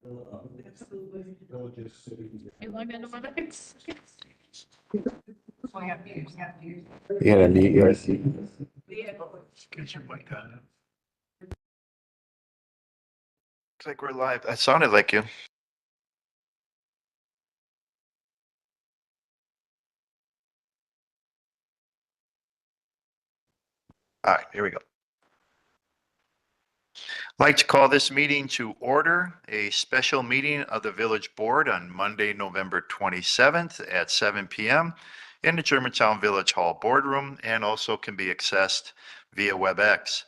You gotta mute yours. Get your mic on. Looks like we're live. That sounded like you. All right, here we go. I'd like to call this meeting to order, a special meeting of the Village Board on Monday, November 27th at 7 p.m. in the Germantown Village Hall Boardroom, and also can be accessed via WebEx.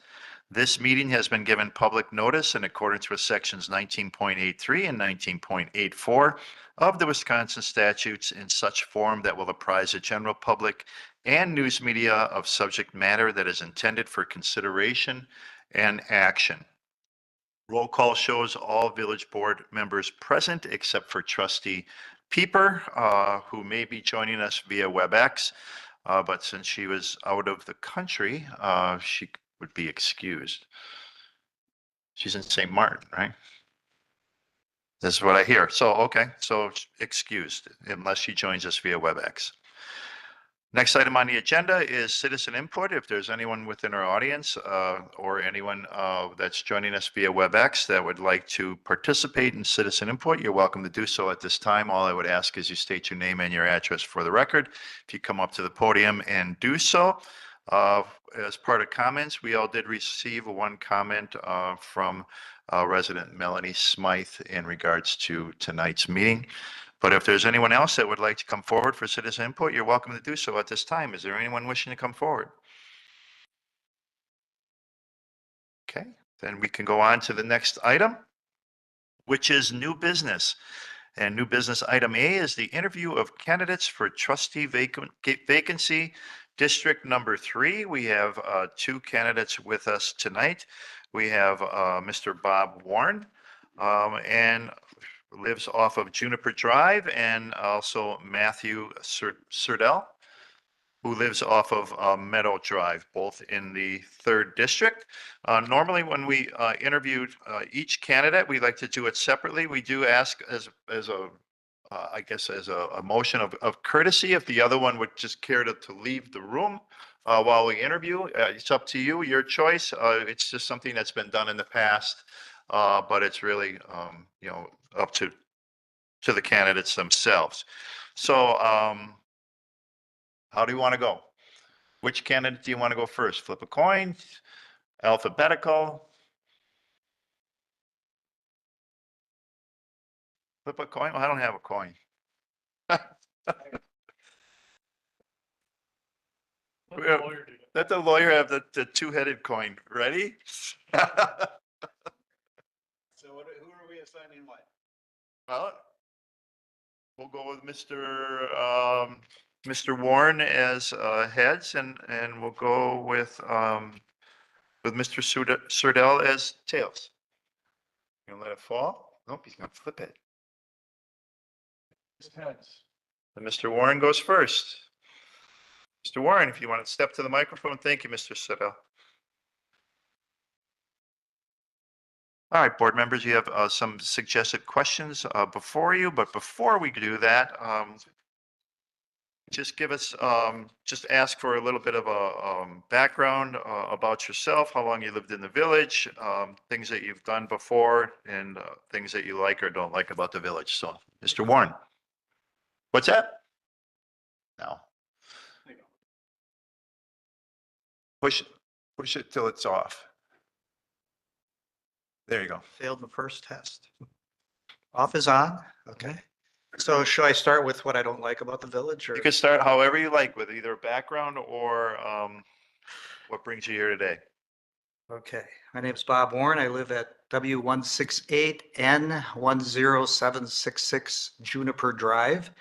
This meeting has been given public notice in accordance with sections 19.83 and 19.84 of the Wisconsin statutes in such form that will apprise the general public and news media of subject matter that is intended for consideration and action. Roll call shows all village board members present except for trustee Pieper, who may be joining us via WebEx. But since she was out of the country, she would be excused. She's in St. Martin, right? That's what I hear. So, okay, so excused unless she joins us via WebEx. Next item on the agenda is citizen input. If there's anyone within our audience or anyone that's joining us via WebEx that would like to participate in citizen input, you're welcome to do so at this time. All I would ask is you state your name and your address for the record. If you come up to the podium and do so. As part of comments, we all did receive one comment from resident Melanie Smythe in regards to tonight's meeting. But if there's anyone else that would like to come forward for citizen input, you're welcome to do so at this time. Is there anyone wishing to come forward? Okay, then we can go on to the next item, which is new business. And new business item A is the interview of candidates for trustee vacancy, District number 3. We have two candidates with us tonight. We have Mr. Bob Warren, and lives off of Juniper Drive, and also Matthew Surdell, who lives off of Meadow Drive, both in the 3rd District. Normally, when we interviewed each candidate, we like to do it separately. We do ask as a I guess as a motion of courtesy, if the other one would just care to leave the room while we interview. It's up to you, your choice. It's just something that's been done in the past, but it's really, you know, up to the candidates themselves. So how do you want to go? Which candidate do you want to go first? Flip a coin, alphabetical? Flip a coin? Well, I don't have a coin. Let the lawyer have the two-headed coin. Ready? So who are we assigning what? Well, we'll go with Mr. Warren as heads, and we'll go with Mr. Surdell as tails. You gonna let it fall? Nope, he's gonna flip it. Heads. And Mr. Warren goes first. Mr. Warren, if you want to step to the microphone. Thank you, Mr. Surdell. All right, board members, you have some suggested questions before you, but before we do that, just give us, just ask for a little bit of a background about yourself, how long you lived in the village, things that you've done before, and things that you like or don't like about the village. So, Mr. Warren. What's that? No. Push it till it's off. There you go. Failed the first test. Off is on, okay. So should I start with what I don't like about the village, or? You can start however you like with either background or what brings you here today. Okay, my name's Bob Warren. I live at W168N10766 Juniper Drive.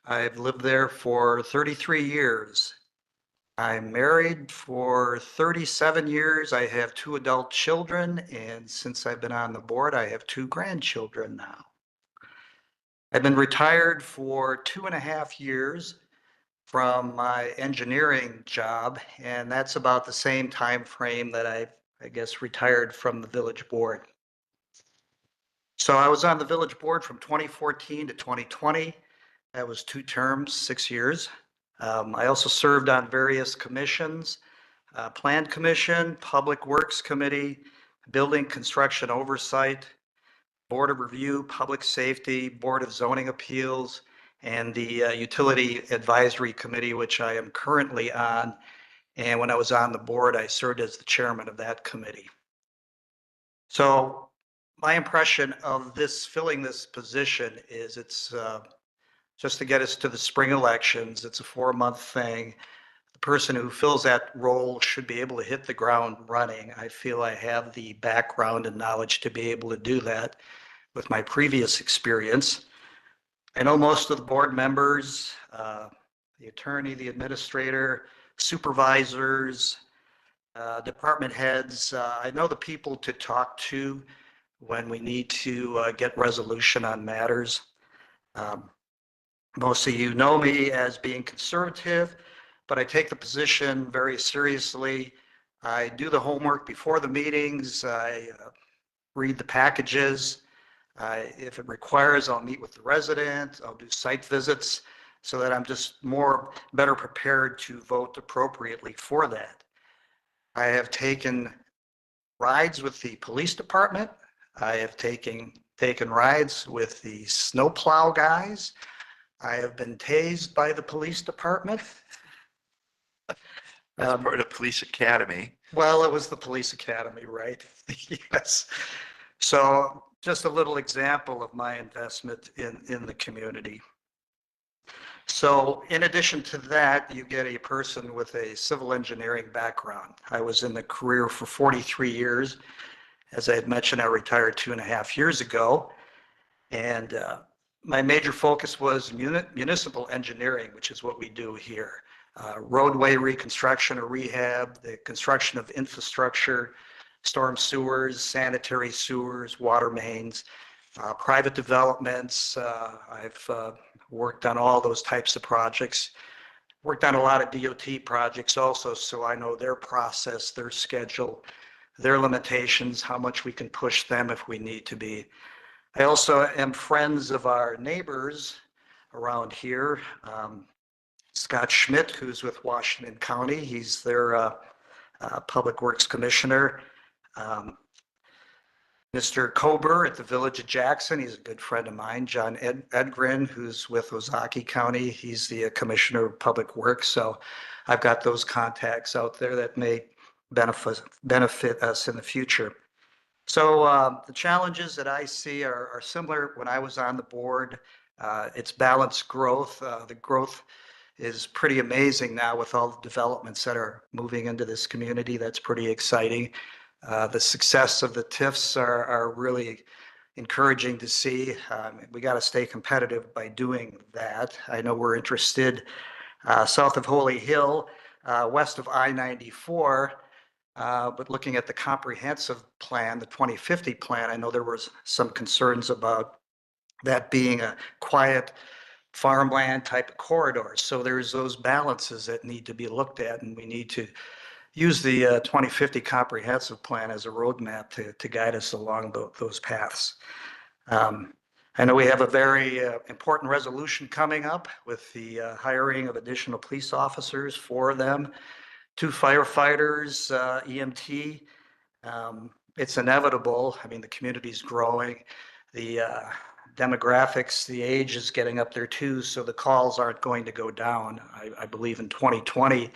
I've lived there for 33 years. I'm married for 37 years. I have 2 adult children, and since I've been on the board, I have 2 grandchildren now. I've been retired for 2.5 years from my engineering job, and that's about the same time frame that I guess retired from the village board. So I was on the village board from 2014 to 2020. That was 2 terms, 6 years. I also served on various commissions, Plan Commission, Public Works Committee, Building Construction Oversight, Board of Review, Public Safety, Board of Zoning Appeals, and the Utility Advisory Committee, which I am currently on. And when I was on the board, I served as the chairman of that committee. So my impression of this, filling this position is it's just to get us to the spring elections. It's a 4-month thing. The person who fills that role should be able to hit the ground running. I feel I have the background and knowledge to be able to do that with my previous experience. I know most of the board members, the attorney, the administrator, supervisors, department heads. I know the people to talk to when we need to get resolution on matters. Most of you know me as being conservative, but I take the position very seriously. I do the homework before the meetings. I read the packages. If it requires, I'll meet with the resident. I'll do site visits so that I'm just better prepared to vote appropriately for that. I have taken rides with the police department. I have taken rides with the snowplow guys. I have been tased by the police department. That's part of Police Academy. Well, it was the police academy, right? Yes. So just a little example of my investment in the community. So in addition to that, you get a person with a civil engineering background. I was in the career for 43 years. As I had mentioned, I retired 2.5 years ago. And my major focus was municipal engineering, which is what we do here. Roadway reconstruction or rehab, the construction of infrastructure, storm sewers, sanitary sewers, water mains, private developments. I've worked on all those types of projects. Worked on a lot of DOT projects also, so I know their process, their schedule, their limitations, how much we can push them if we need to be. I also am friends of our neighbors around here. Scott Schmidt, who's with Washington County, he's their Public Works Commissioner. Mr. Kober at the Village of Jackson, he's a good friend of mine. John Edgren, who's with Ozaukee County, he's the Commissioner of Public Works. So I've got those contacts out there that may benefit us in the future. So the challenges that I see are similar when I was on the board. It's balanced growth. The growth is pretty amazing now with all the developments that are moving into this community. That's pretty exciting. The success of the TIFs are really encouraging to see. We got to stay competitive by doing that. I know we're interested south of Holy Hill, west of I-94. But looking at the comprehensive plan, the 2050 plan, I know there was some concerns about that being a quiet farmland type of corridor. So there's those balances that need to be looked at, and we need to use the 2050 comprehensive plan as a roadmap to guide us along those paths. I know we have a very important resolution coming up with the hiring of additional police officers, 4 of them. 2 firefighters, EMT. It's inevitable. I mean, the community's growing. The demographics, the age is getting up there too, so the calls aren't going to go down. I believe in 2020,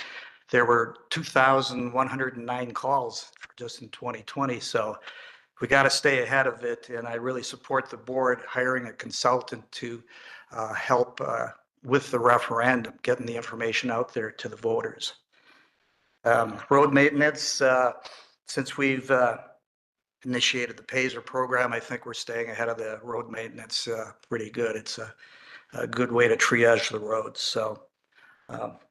there were 2,109 calls just in 2020. So we got to stay ahead of it. And I really support the board hiring a consultant to help with the referendum, getting the information out there to the voters. Road maintenance, since we've initiated the PASER program, I think we're staying ahead of the road maintenance pretty good. It's a good way to triage the roads. So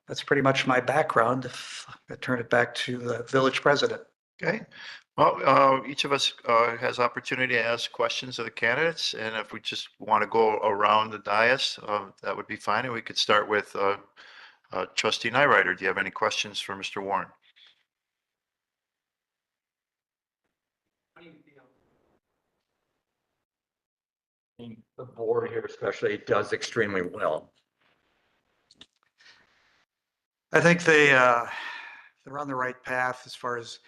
that's pretty much my background. I turn it back to the village president. Okay. Well, each of us has opportunity to ask questions of the candidates, and if we just want to go around the dais, that would be fine. And we could start with Trustee Nyrider. Do you have any questions for Mr. Warren? The board here especially does extremely well. I think they're on the right path as far as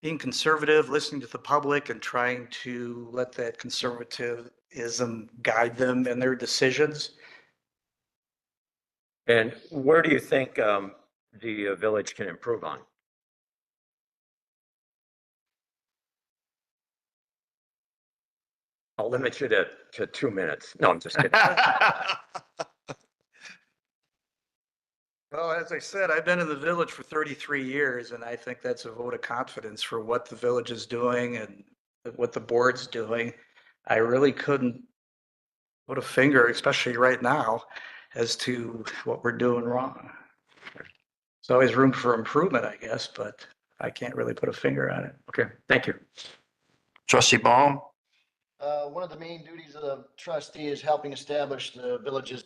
being conservative, listening to the public and trying to let that conservatism guide them in their decisions. And where do you think the village can improve on? I'll limit you to 2 minutes. No, I'm just kidding. Well, as I said, I've been in the village for 33 years, and I think that's a vote of confidence for what the village is doing and what the board's doing. I really couldn't put a finger, especially right now, as to what we're doing wrong. There's always room for improvement, I guess, but I can't really put a finger on it. Okay, thank you. Trustee Baum? One of the main duties of the trustee is helping establish the village's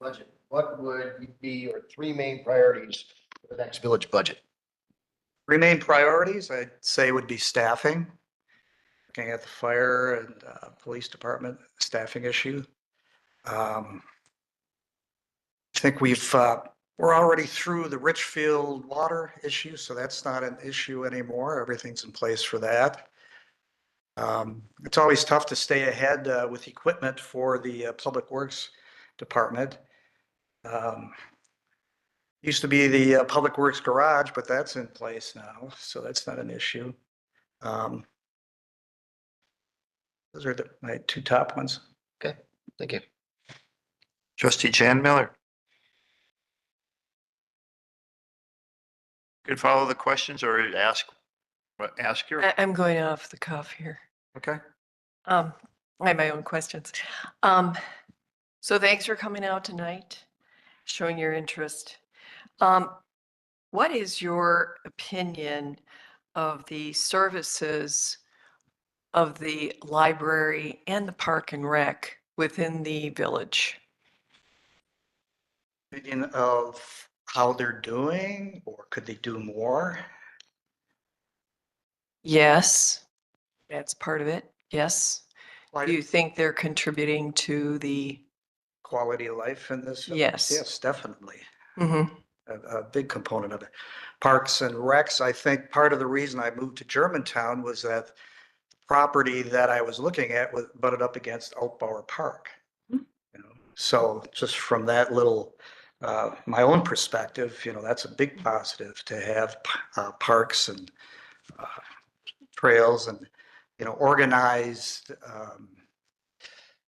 budget. What would be your three main priorities for the next village budget? Three main priorities, I'd say, would be staffing. Looking at the fire and police department staffing issue. I think we're already through the Richfield water issue, so that's not an issue anymore. Everything's in place for that. It's always tough to stay ahead with equipment for the Public Works Department. Used to be the Public Works garage, but that's in place now, so that's not an issue. Those are my two top ones. Okay, thank you. Trustee Jan Miller? Could follow the questions or ask your, I'm going off the cuff here. Okay. I have my own questions. So thanks for coming out tonight, showing your interest. What is your opinion of the services of the library and the park and rec within the village? Opinion of how they're doing, or could they do more? Yes, that's part of it. Yes. Why- Do you think they're contributing to the, Quality of life in this? Yes. Yes, definitely. Mhm. A big component of it. Parks and Recs, I think part of the reason I moved to Germantown was that the property that I was looking at was butted up against Altbauer Park. Hmm. You know, so just from that little, my own perspective, that's a big positive to have parks and trails and, organized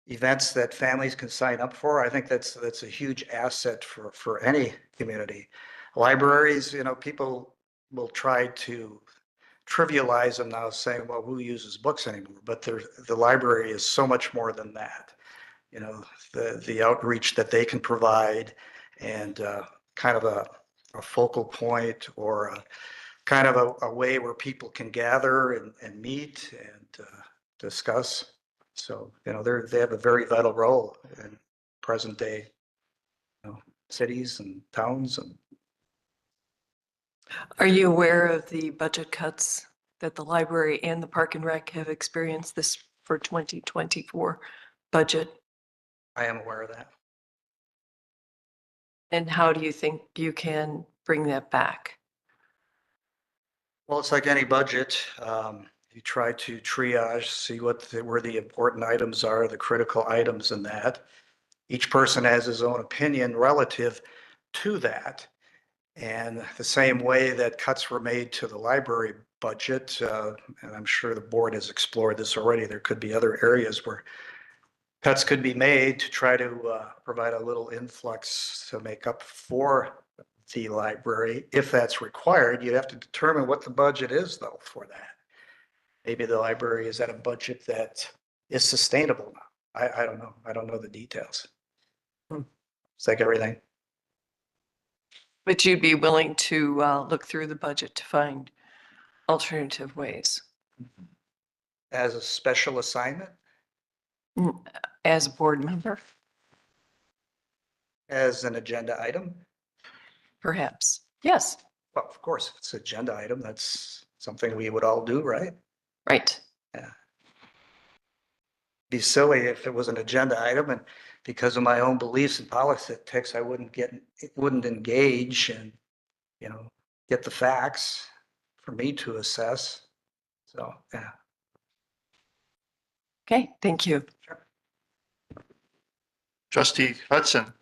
events that families can sign up for. I think that's a huge asset for any community. Libraries, people will try to trivialize them now, saying, well, who uses books anymore? But the library is so much more than that. The outreach that they can provide and kind of a focal point or a kind of a way where people can gather and meet and discuss. So, they have a very vital role in present day, cities and towns. And Are you aware of the budget cuts that the library and the park and rec have experienced this for 2024 budget? I am aware of that. And how do you think you can bring that back? Well, it's like any budget. You try to triage, see where the important items are, the critical items in that. Each person has his own opinion relative to that. And the same way that cuts were made to the library budget, and I'm sure the board has explored this already, there could be other areas where cuts could be made to try to provide a little influx to make up for the library. If that's required, you'd have to determine what the budget is, though, for that. Maybe the library is at a budget that is sustainable now. I don't know. I don't know the details. It's like everything. But you'd be willing to look through the budget to find alternative ways As a special assignment, as a board member, as an agenda item. perhaps. Yes, Well, of course, if it's an agenda item, that's something we would all do, right? right. Yeah. be silly if it was an agenda item, and because of my own beliefs in politics, I wouldn't engage and, you know, get the facts for me to assess. So, yeah. Okay, thank you. Trustee Hudson.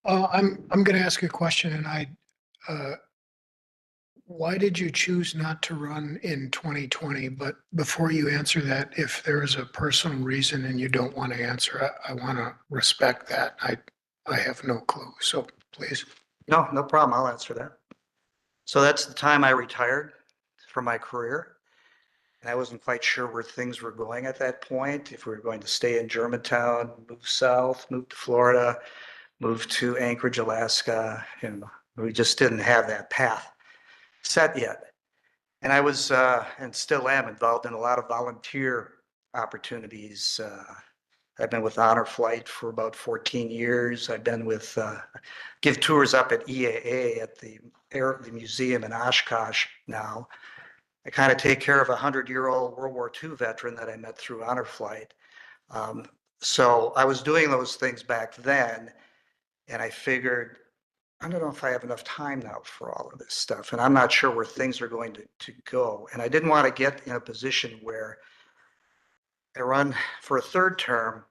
I'm going to ask you a question and uh, why did you choose not to run in 2020? But before you answer that, if there is a personal reason and you don't want to answer, I want to respect that. I have no clue. So please. No problem. I'll answer that. So that's the time I retired from my career. And I wasn't quite sure where things were going at that point, if we were going to stay in Germantown, move south, move to Florida, move to Anchorage, Alaska. You know, we just didn't have that path set yet. And I was, and still am, involved in a lot of volunteer opportunities. I've been with Honor Flight for about 14 years. I've been with, give tours up at EAA at the museum in Oshkosh now. I kind of take care of a 100-year-old World War II veteran that I met through Honor Flight. So I was doing those things back then, and I figured, I don't know if I have enough time now for all of this stuff, and I'm not sure where things are going to go. And I didn't want to get in a position where I run for a third term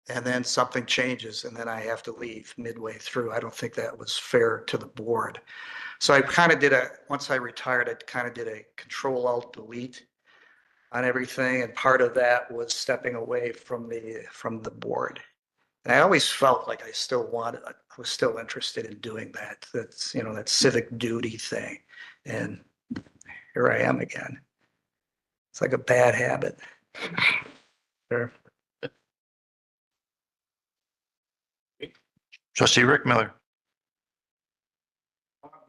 and then something changes and then I have to leave midway through. I don't think that was fair to the board. So I kind of did once I retired, I kind of did a Control-Alt-Delete on everything. And part of that was stepping away from the board. And I always felt like I was still interested in doing that. That's, you know, that civic duty thing. And here I am again. It's like a bad habit. Sure. Trustee Rick Miller.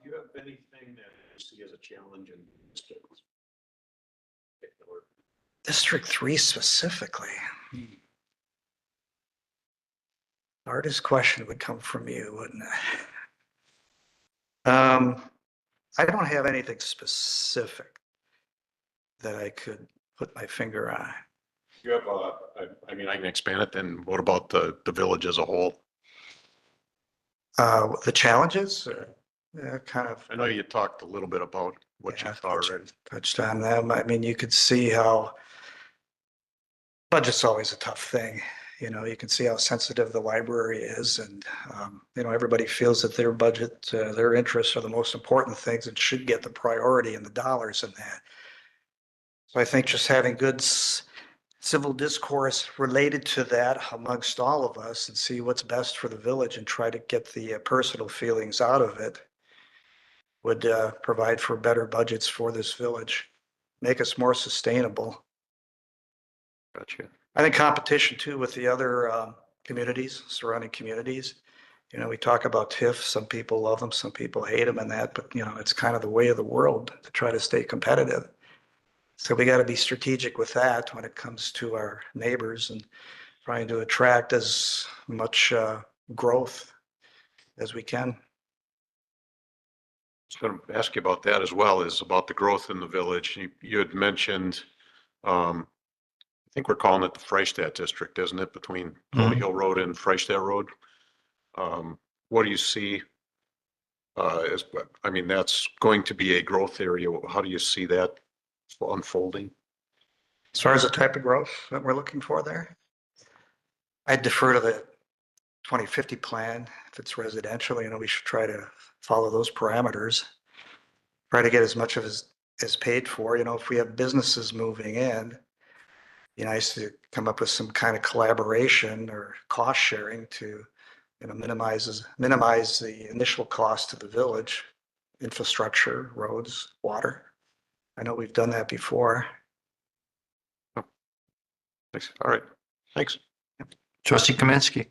Do you have anything that you see as a challenge in districts? District 3 specifically. Hardest question would come from you, wouldn't it? I don't have anything specific that I could put my finger on. You have, I mean, I can expand it, then what about the village as a whole? The challenges, kind of. I know you talked a little bit about what you Yeah, thought already. touched on them. I mean, you could see how budget's always a tough thing. You know, you can see how sensitive the library is, and you know, everybody feels that their budget, their interests are the most important things and should get the priority and the dollars in that. So I think just having good civil discourse related to that amongst all of us and see what's best for the village and try to get the personal feelings out of it would provide for better budgets for this village, make us more sustainable. Gotcha. I think competition too with the other communities, surrounding communities. You know, we talk about TIF, some people love them, some people hate them and that, but you know, it's kind of the way of the world to try to stay competitive. So we got to be strategic with that when it comes to our neighbors and trying to attract as much growth as we can. I was going to ask you about that as well, is about the growth in the village. You had mentioned, I think we're calling it the Freistadt District, isn't it? Between Pony Hill Road and Freistadt Road. What do you see I mean, that's going to be a growth area. How do you see that unfolding? As far as the type of growth that we're looking for there, I defer to the 2050 plan. If it's residential, you know, we should try to follow those parameters. Try to get as much of as paid for. You know, if we have businesses moving in, it'd be nice to come up with some kind of collaboration or cost sharing to, you know, minimize the initial cost to the village, infrastructure, roads, water. I know we've done that before. Thanks. All right. Thanks. Trustee Kaminsky.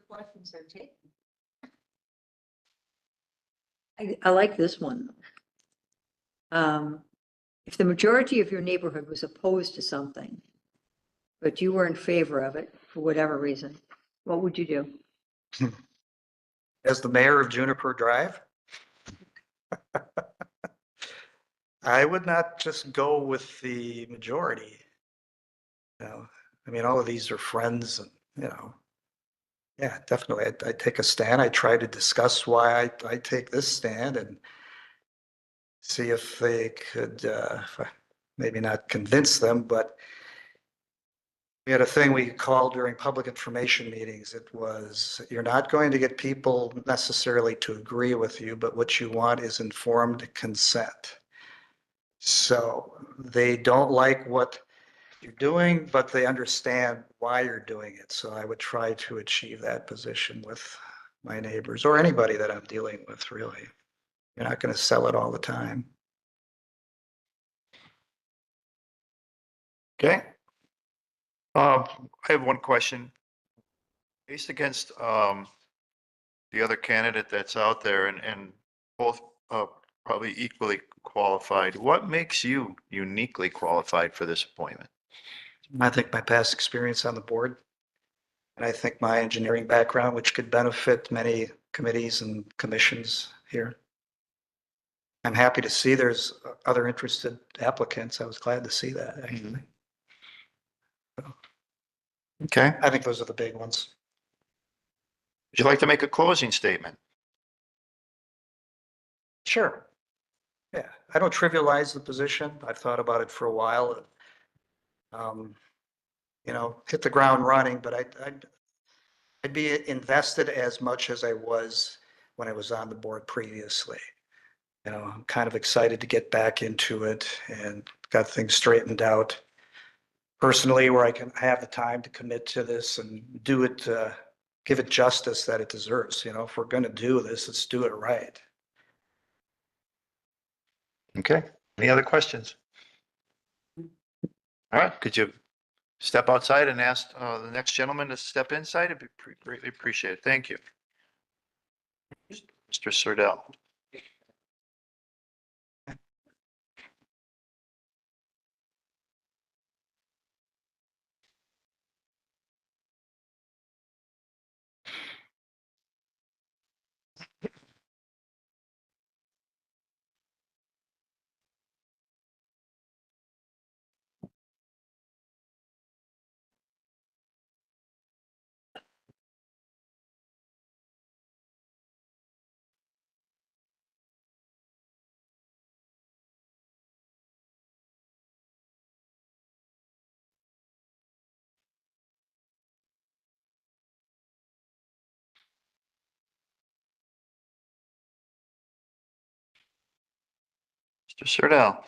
Questions are taken. I like this one. If the majority of your neighborhood was opposed to something, but you were in favor of it for whatever reason, what would you do? As the mayor of Juniper Drive, I would not just go with the majority. You know, I mean, all of these are friends and, you know, yeah, definitely. I take a stand. I try to discuss why I take this stand and see if they could, maybe not convince them, but we had a thing we called during public information meetings. It was, you're not going to get people necessarily to agree with you, but what you want is informed consent. So they don't like what you're doing, but they understand why you're doing it. So I would try to achieve that position with my neighbors or anybody that I'm dealing with, really. You're not going to sell it all the time. Okay. I have one question. Based against the other candidate that's out there and both probably equally qualified, what makes you uniquely qualified for this appointment? I think my past experience on the board, and I think my engineering background, which could benefit many committees and commissions here. I'm happy to see there's other interested applicants. I was glad to see that, actually. Okay. I think those are the big ones. Would you like to make a closing statement? Sure. Yeah, I don't trivialize the position. I've thought about it for a while. You know, hit the ground running, but I'd be invested as much as I was when I was on the board previously. You know, I'm kind of excited to get back into it and got things straightened out personally where I can have the time to commit to this and do it, give it justice that it deserves. You know, if we're going to do this, let's do it right. Okay. Any other questions? All right. Could you step outside and ask the next gentleman to step inside? It'd be greatly appreciated. Thank you. Mr. Serdell. Mr. Serdell.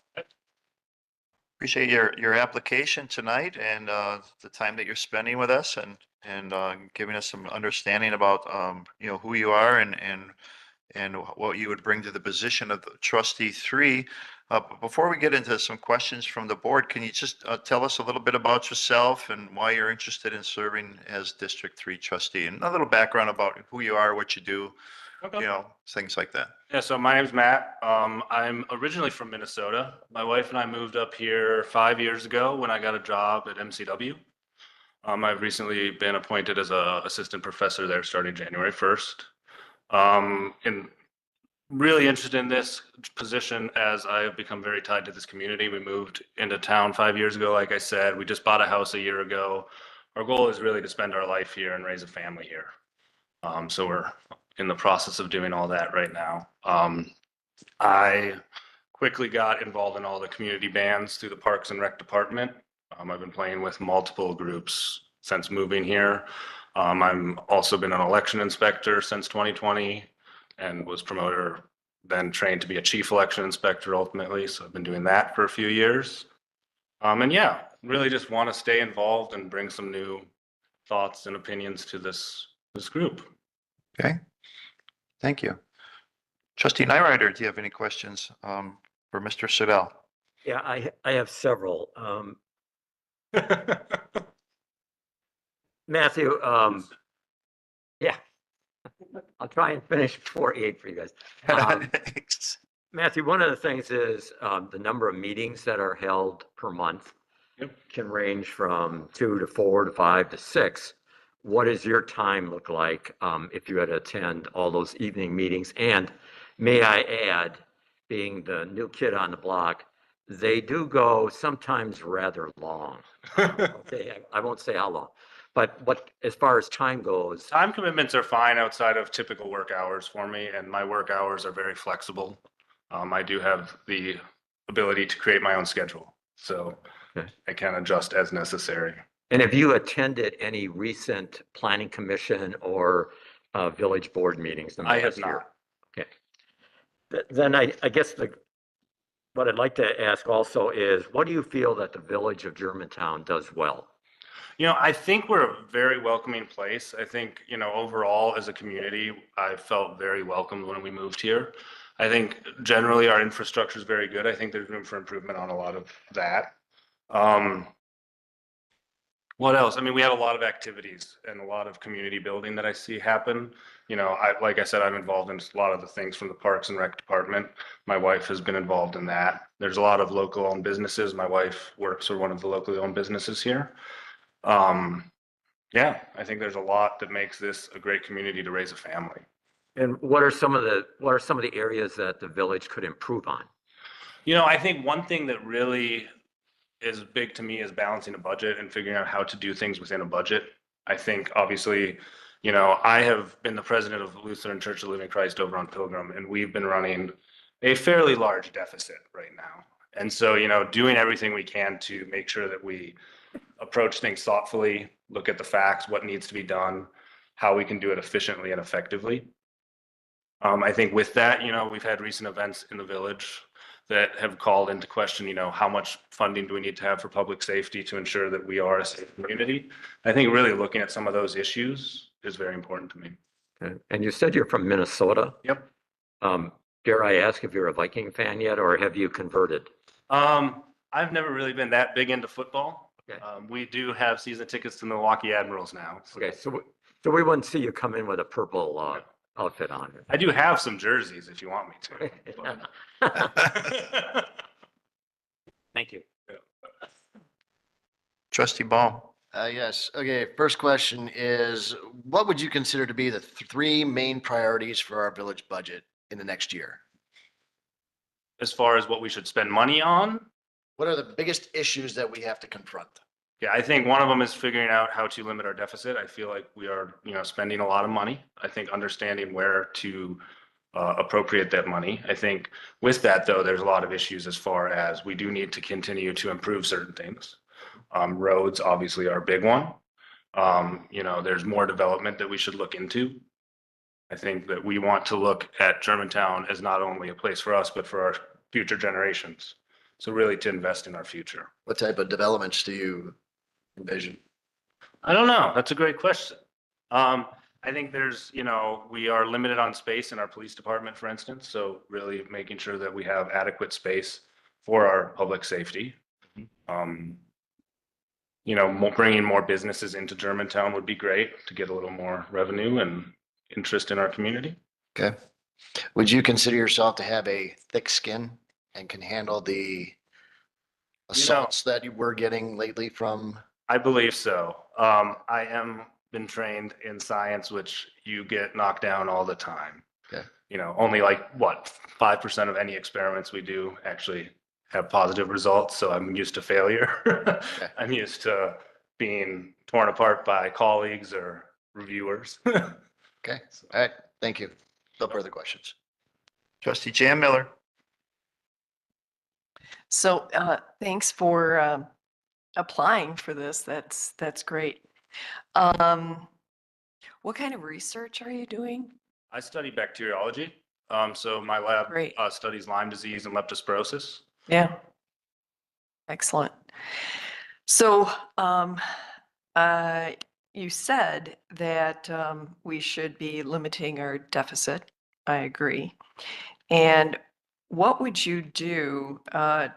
Appreciate your application tonight and the time that you're spending with us and giving us some understanding about you know who you are and what you would bring to the position of the trustee 3. But before we get into some questions from the board, can you just tell us a little bit about yourself and why you're interested in serving as District 3 trustee and a little background about who you are, what you do, Okay. you know, things like that. Yeah, so my name's Matt. I'm originally from Minnesota. My wife and I moved up here 5 years ago when I got a job at MCW. I've recently been appointed as a assistant professor there starting January 1st. And really interested in this position as I have become very tied to this community. We moved into town 5 years ago, like I said. We just bought a house a year ago. Our goal is really to spend our life here and raise a family here. So we're in the process of doing all that right now. I quickly got involved in all the community bands through the Parks and Rec Department. I've been playing with multiple groups since moving here. I've also been an election inspector since 2020 and was promoted, then trained to be a chief election inspector ultimately. So I've been doing that for a few years. And yeah, really just want to stay involved and bring some new thoughts and opinions to this group. Okay. Thank you. Trustee Nyrider, do you have any questions for Mr. Serdell? Yeah, I have several. Matthew, yeah, I'll try and finish before 8 for you guys. Thanks. Matthew, one of the things is the number of meetings that are held per month Yep. can range from 2 to 4 to 5 to 6. What does your time look like if you had to attend all those evening meetings? And may I add, being the new kid on the block, they do go sometimes rather long. Okay, I won't say how long, but as far as time goes, Time commitments are fine outside of typical work hours for me, and my work hours are very flexible. I do have the ability to create my own schedule, so Okay. I can adjust as necessary. and have you attended any recent planning commission or village board meetings in the I have last year? not. Okay. Then I guess what I'd like to ask also is, what do you feel that the village of Germantown does well? I think we're a very welcoming place. I think, overall as a community, I felt very welcomed when we moved here. I think generally our infrastructure is very good. I think there's room for improvement on a lot of that. What else? I mean, we have a lot of activities and a lot of community building that I see happen. Like I said, I'm involved in a lot of the things from the Parks and Rec Department. My wife has been involved in that. There's a lot of local owned businesses. My wife works for one of the locally owned businesses here. Yeah, I think there's a lot that makes this a great community to raise a family. And what are some of the areas that the village could improve on? I think one thing that really is big to me is balancing a budget and figuring out how to do things within a budget. I think obviously, I have been the president of Lutheran Church of the Living Christ over on Pilgrim, and we've been running a fairly large deficit right now. And so, doing everything we can to make sure that we approach things thoughtfully, look at the facts, what needs to be done, how we can do it efficiently and effectively. I think with that, we've had recent events in the village that have called into question, how much funding do we need to have for public safety to ensure that we are a safe community? I think really looking at some of those issues is very important to me. Okay. And you said you're from Minnesota. Yep. Dare I ask if you're a Viking fan yet, or have you converted? I've never really been that big into football. Okay. We do have season tickets to the Milwaukee Admirals now. Okay, so we wouldn't see you come in with a purple outfit on. I do have some jerseys if you want me to. but- Thank you. Trustee Ball. Yes. Okay. First question is, what would you consider to be the three main priorities for our village budget in the next year? As far as what we should spend money on, What are the biggest issues that we have to confront? yeah, I think one of them is figuring out how to limit our deficit. I feel like we are, spending a lot of money. I think understanding where to appropriate that money. I think with that, though, there's a lot of issues as far as we do need to continue to improve certain things. Roads obviously are a big one. There's more development that we should look into. I think that we want to look at Germantown as not only a place for us, but for our future generations. So really to invest in our future. What type of developments do you envision? I don't know. That's a great question. I think there's, we are limited on space in our police department, for instance. So really making sure that we have adequate space for our public safety. Bringing more businesses into Germantown would be great to get a little more revenue and interest in our community. Okay. Would you consider yourself to have a thick skin and can handle the assaults that you were getting lately from? I believe so. I am been trained in science, which you get knocked down all the time. Okay. Only 5% of any experiments we do actually have positive results. So I'm used to failure. Okay. I'm used to being torn apart by colleagues or reviewers. Okay. All right. Thank you. No further questions. Trustee Jan Miller. So thanks for applying for this. That's great. What kind of research are you doing? I study bacteriology. So my lab Great. studies Lyme disease and leptospirosis. Yeah. Excellent. So you said that we should be limiting our deficit. I agree. And what would you do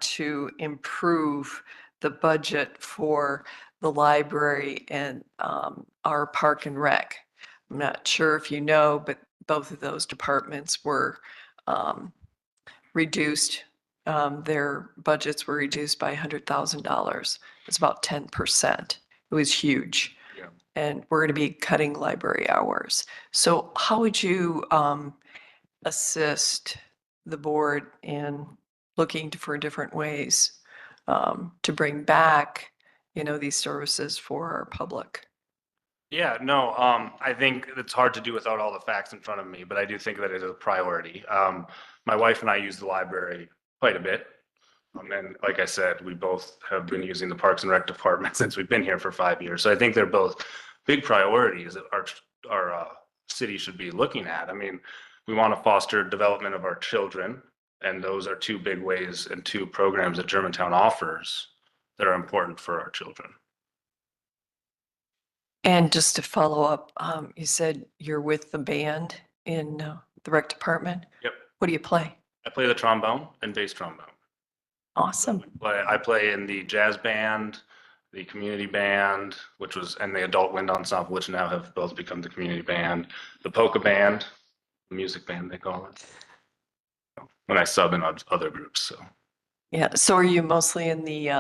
to improve the budget for the library and our park and rec? I'm not sure if you know, but both of those departments were reduced. Their budgets were reduced by $100,000. It's about 10%. It was huge. Yeah. And we're going to be cutting library hours. So how would you assist the board in looking for different ways to bring back, these services for our public. Yeah, no, I think it's hard to do without all the facts in front of me, but I do think that it is a priority. My wife and I use the library quite a bit. And like I said, we both have been using the Parks and Rec department since we've been here for 5 years. So I think they're both big priorities that our city should be looking at. I mean, we want to foster development of our children, and those are two big ways and two programs that Germantown offers that are important for our children. And just to follow up, you said you're with the band in the rec department. Yep. What do you play? I play the trombone and bass trombone. Awesome. I play in the jazz band, the community band, and the adult wind ensemble, which now have both become the community band, the polka band, the music band they call it. When I sub in other groups, so. Yeah. So are you mostly in the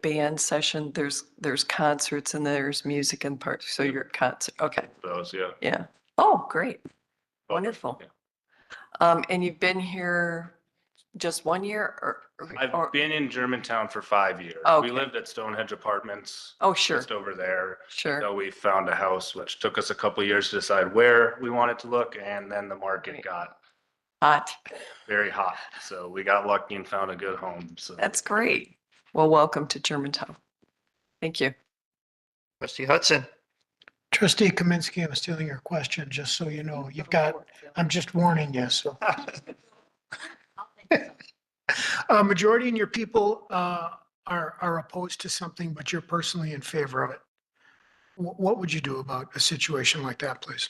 band session? There's concerts and there's music and parts. So you're at concert. Okay. Those, yeah. Yeah. Oh, great. Wonderful. Yeah. And you've been here just 1 year or? I've been in Germantown for 5 years. Okay. We lived at Stonehenge Apartments. Oh, sure. Just over there. Sure. So we found a house, which took us a couple of years to decide where we wanted to look, and then the market got Hot. very hot. So we got lucky and found a good home. So That's great. Well, welcome to Germantown. Thank you. Trustee Hudson. Trustee Kaminsky, I'm stealing your question, just so you know. I'm just warning you, so. Majority in your people are opposed to something, but you're personally in favor of it. What would you do about a situation like that, please?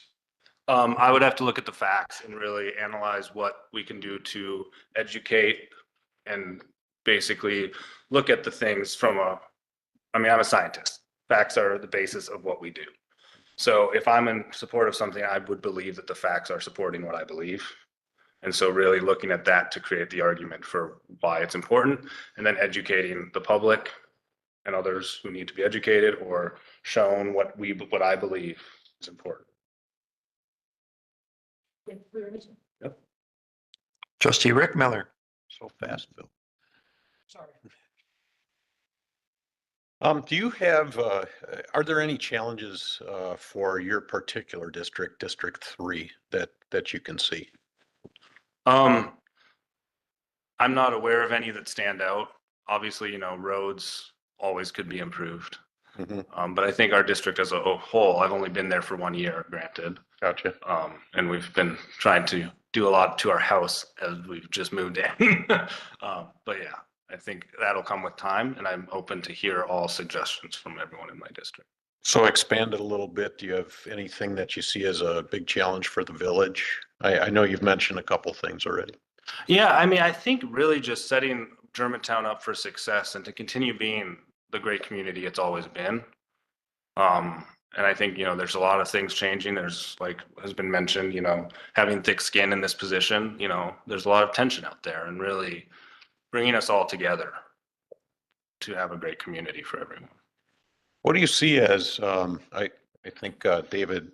I would have to look at the facts and really analyze what we can do to educate and basically look at the things I'm a scientist. Facts are the basis of what we do. So if I'm in support of something, I would believe that the facts are supporting what I believe. And so really looking at that to create the argument for why it's important, and then educating the public and others who need to be educated or shown what I believe is important. Yep. Trustee Rick Miller. So fast, Bill. Sorry. Do you have, are there any challenges for your particular district, District 3, that you can see? I'm not aware of any that stand out. Obviously, roads always could be improved. Mhm. But I think our district as a whole, I've only been there for 1 year, granted. Gotcha. And we've been trying to do a lot to our house as we've just moved in. But yeah, I think that'll come with time, and I'm open to hear all suggestions from everyone in my district. So expand it a little bit. Do you have anything that you see as a big challenge for the village? I know you've mentioned a couple things already. Yeah, I think really just setting Germantown up for success and to continue being the great community it's always been. And I think, there's a lot of things changing. There's, like has been mentioned, having thick skin in this position, there's a lot of tension out there, and really bringing us all together to have a great community for everyone. What do you see as, I think David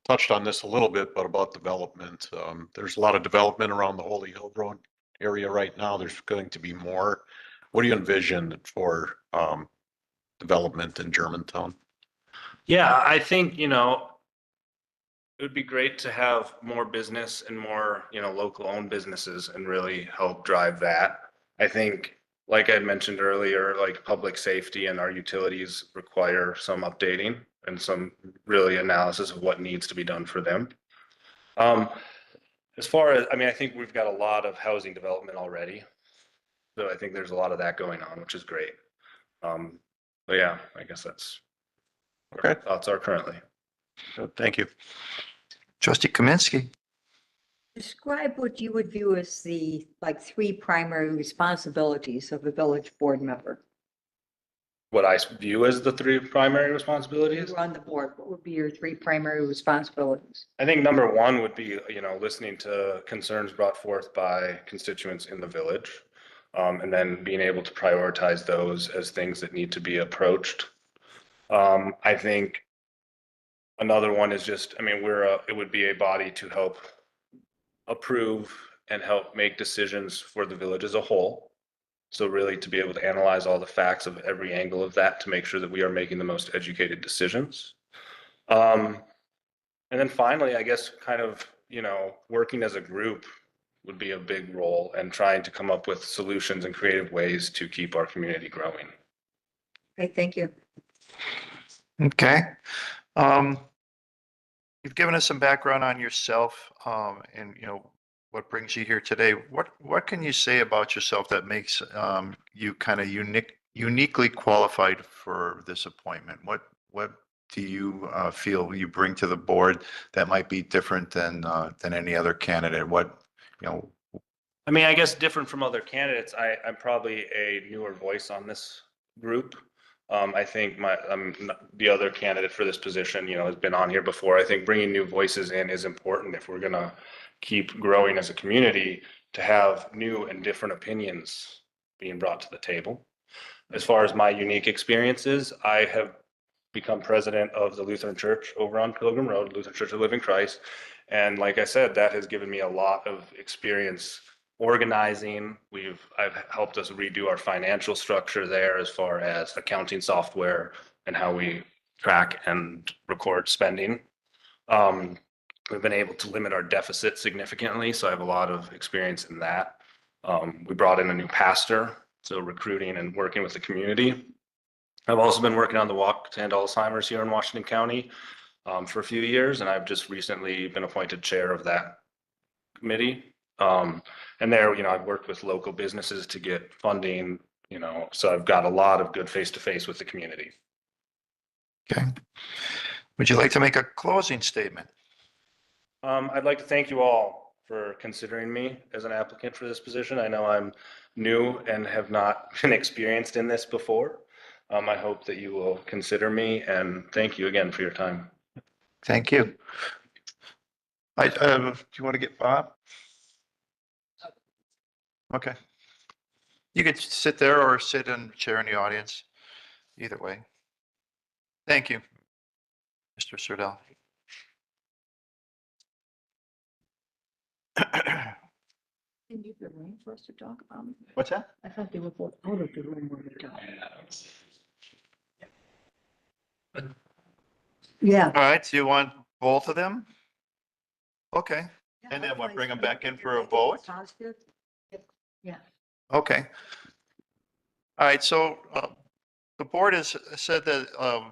touched on this a little bit, but about development. There's a lot of development around the Holy Hill Road area right now. There's going to be more. What do you envision for development in Germantown? Yeah, I think, it would be great to have more business and more, local owned businesses and really help drive that. I think, like I mentioned earlier, like public safety and our utilities require some updating and some really analysis of what needs to be done for them. As far as, I think we've got a lot of housing development already. So I think there's a lot of that going on, which is great. But yeah, I guess that's where my thoughts are currently. Thank you. Trustee Kaminsky. Describe what you would view as the, three primary responsibilities of a village board member. What I view as the three primary responsibilities. You're on the board, what would be your three primary responsibilities? I think number one would be, listening to concerns brought forth by constituents in the village. And then being able to prioritize those as things that need to be approached. I think another one is just, it would be a body to help approve and help make decisions for the village as a whole. So really to be able to analyze all the facts of every angle of that to make sure that we are making the most educated decisions. And then finally, I guess kind of, working as a group would be a big role and trying to come up with solutions and creative ways to keep our community growing. Okay, thank you. Okay. You've given us some background on yourself, and what brings you here today. What can you say about yourself that makes you kind of uniquely qualified for this appointment? What do you feel you bring to the board that might be different than any other candidate? I mean, I guess different from other candidates, I'm probably a newer voice on this group. I think the other candidate for this position, has been on here before. I think bringing new voices in is important if we're gonna keep growing as a community, to have new and different opinions being brought to the table. As far as my unique experiences, I have become president of the Lutheran Church over on Pilgrim Road, Lutheran Church of the Living Christ. And like I said, that has given me a lot of experience organizing. I've helped us redo our financial structure there as far as accounting software and how we track and record spending. We've been able to limit our deficit significantly, so I have a lot of experience in that. We brought in a new pastor, so recruiting and working with the community. I've also been working on the Walk to End Alzheimer's here in Washington County for a few years, and I've just recently been appointed chair of that committee. And there, I've worked with local businesses to get funding, so I've got a lot of good face-to-face with the community. Okay. Would you like to make a closing statement? I'd like to thank you all for considering me as an applicant for this position. I know I'm new and have not been experienced in this before. I hope that you will consider me, and thank you again for your time. Thank you. Do you want to get Bob? Okay. You could sit there or sit in the chair in the audience. Either way. Thank you, Mr. Sirdell. Can you the room for us to talk about? What's that? I thought they were both out of the room when we talked. Yeah. All right, so you want both of them? Okay, and then what, bring them back in for a vote? Positive? Yeah. Okay. All right, so the board has said that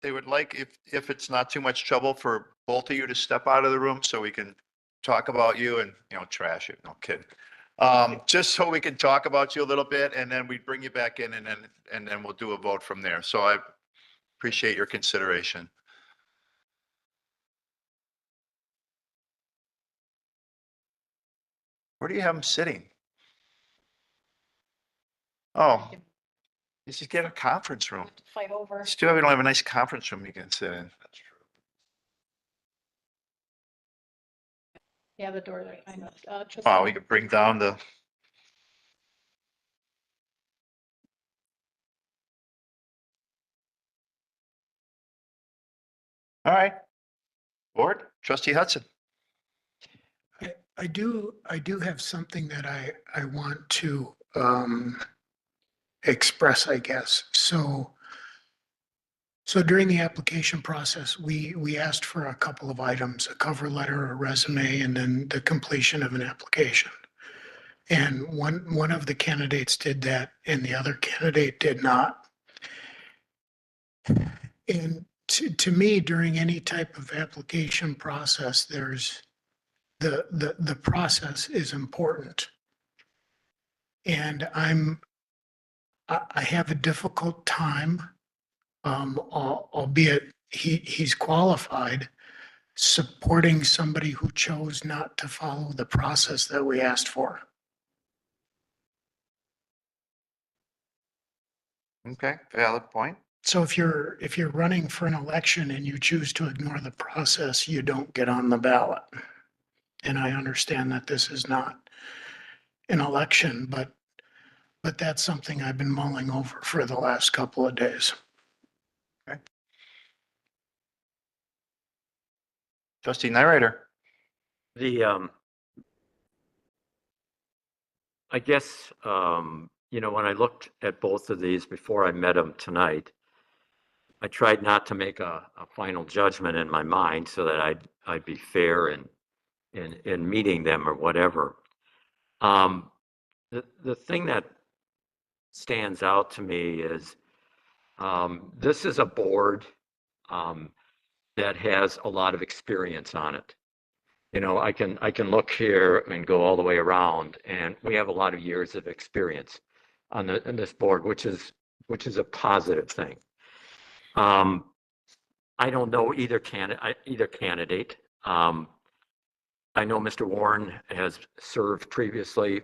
they would like, if it's not too much trouble, for both of you to step out of the room so we can talk about you and, trash you. No kidding. Just so we can talk about you a little bit, and then we bring you back in, and then we'll do a vote from there. So I appreciate your consideration. Where do you have them sitting? Oh, you should get a conference room. Fight over. It's too bad we don't have a nice conference room you can sit in. That's true. Yeah, the door there, kind of. Wow, we could bring down the. All right. Board, Trustee Hudson. I do have something that I want to express, I guess. So during the application process, we asked for a couple of items, a cover letter, a resume, and then the completion of an application. And one of the candidates did that and the other candidate did not. And to me, during any type of application process, there's the process is important. And I have a difficult time, albeit he's qualified, supporting somebody who chose not to follow the process that we asked for. Okay, valid point. So if you're running for an election and you choose to ignore the process, you don't get on the ballot. And I understand that this is not an election, but that's something I've been mulling over for the last couple of days. Okay. Trustee Nyrider. I guess, when I looked at both of these before I met them tonight, I tried not to make a final judgment in my mind so that I'd be fair in meeting them or whatever. The thing that stands out to me is, this is a board, that has a lot of experience on it. I can look here and go all the way around, and we have a lot of years of experience on this board, which is a positive thing. I don't know either candidate. I know Mr. Warren has served previously.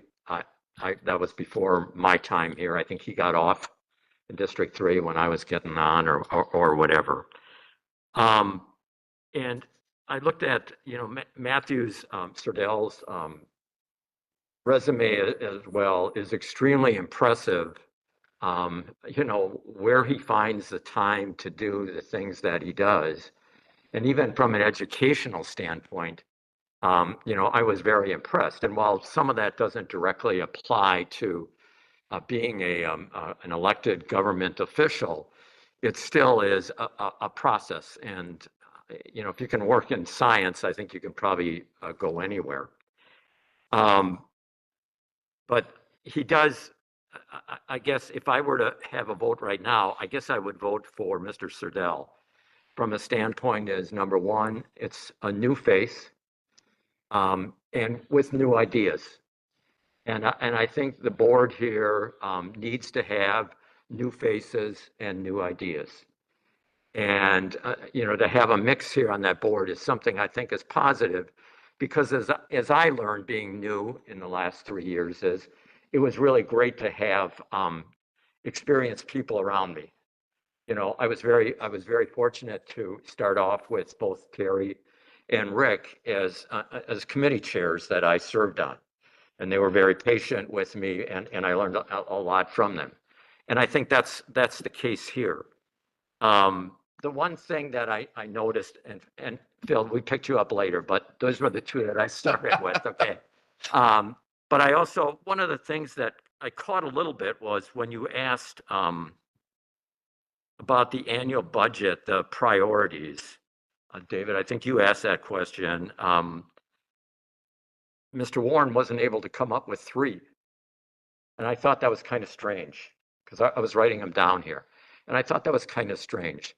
That was before my time here. I think he got off in District 3 when I was getting on or whatever. And I looked at, Matthew's, Serdell's, resume as well is extremely impressive. Where he finds the time to do the things that he does. And even from an educational standpoint, I was very impressed. And while some of that doesn't directly apply to being an elected government official, it still is a process. And, if you can work in science, I think you can probably go anywhere. But he does, I guess if I were to have a vote right now, I guess I would vote for Mr. Serdell from a standpoint is, number one, it's a new face, and with new ideas. And I think the board here needs to have new faces and new ideas. And, to have a mix here on that board is something I think is positive, because as I learned being new in the last 3 years is, it was really great to have experienced people around me. I was very fortunate to start off with both Terry and Rick as committee chairs that I served on. And they were very patient with me, and I learned a lot from them. And I think that's the case here. The one thing that I noticed, and Phil, we picked you up later, but those were the two that I started with, okay? But I also, one of the things that I caught a little bit was when you asked about the annual budget, the priorities. David, I think you asked that question. Mr. Warren wasn't able to come up with 3. And I thought that was kind of strange, because I was writing them down here. And I thought that was kind of strange.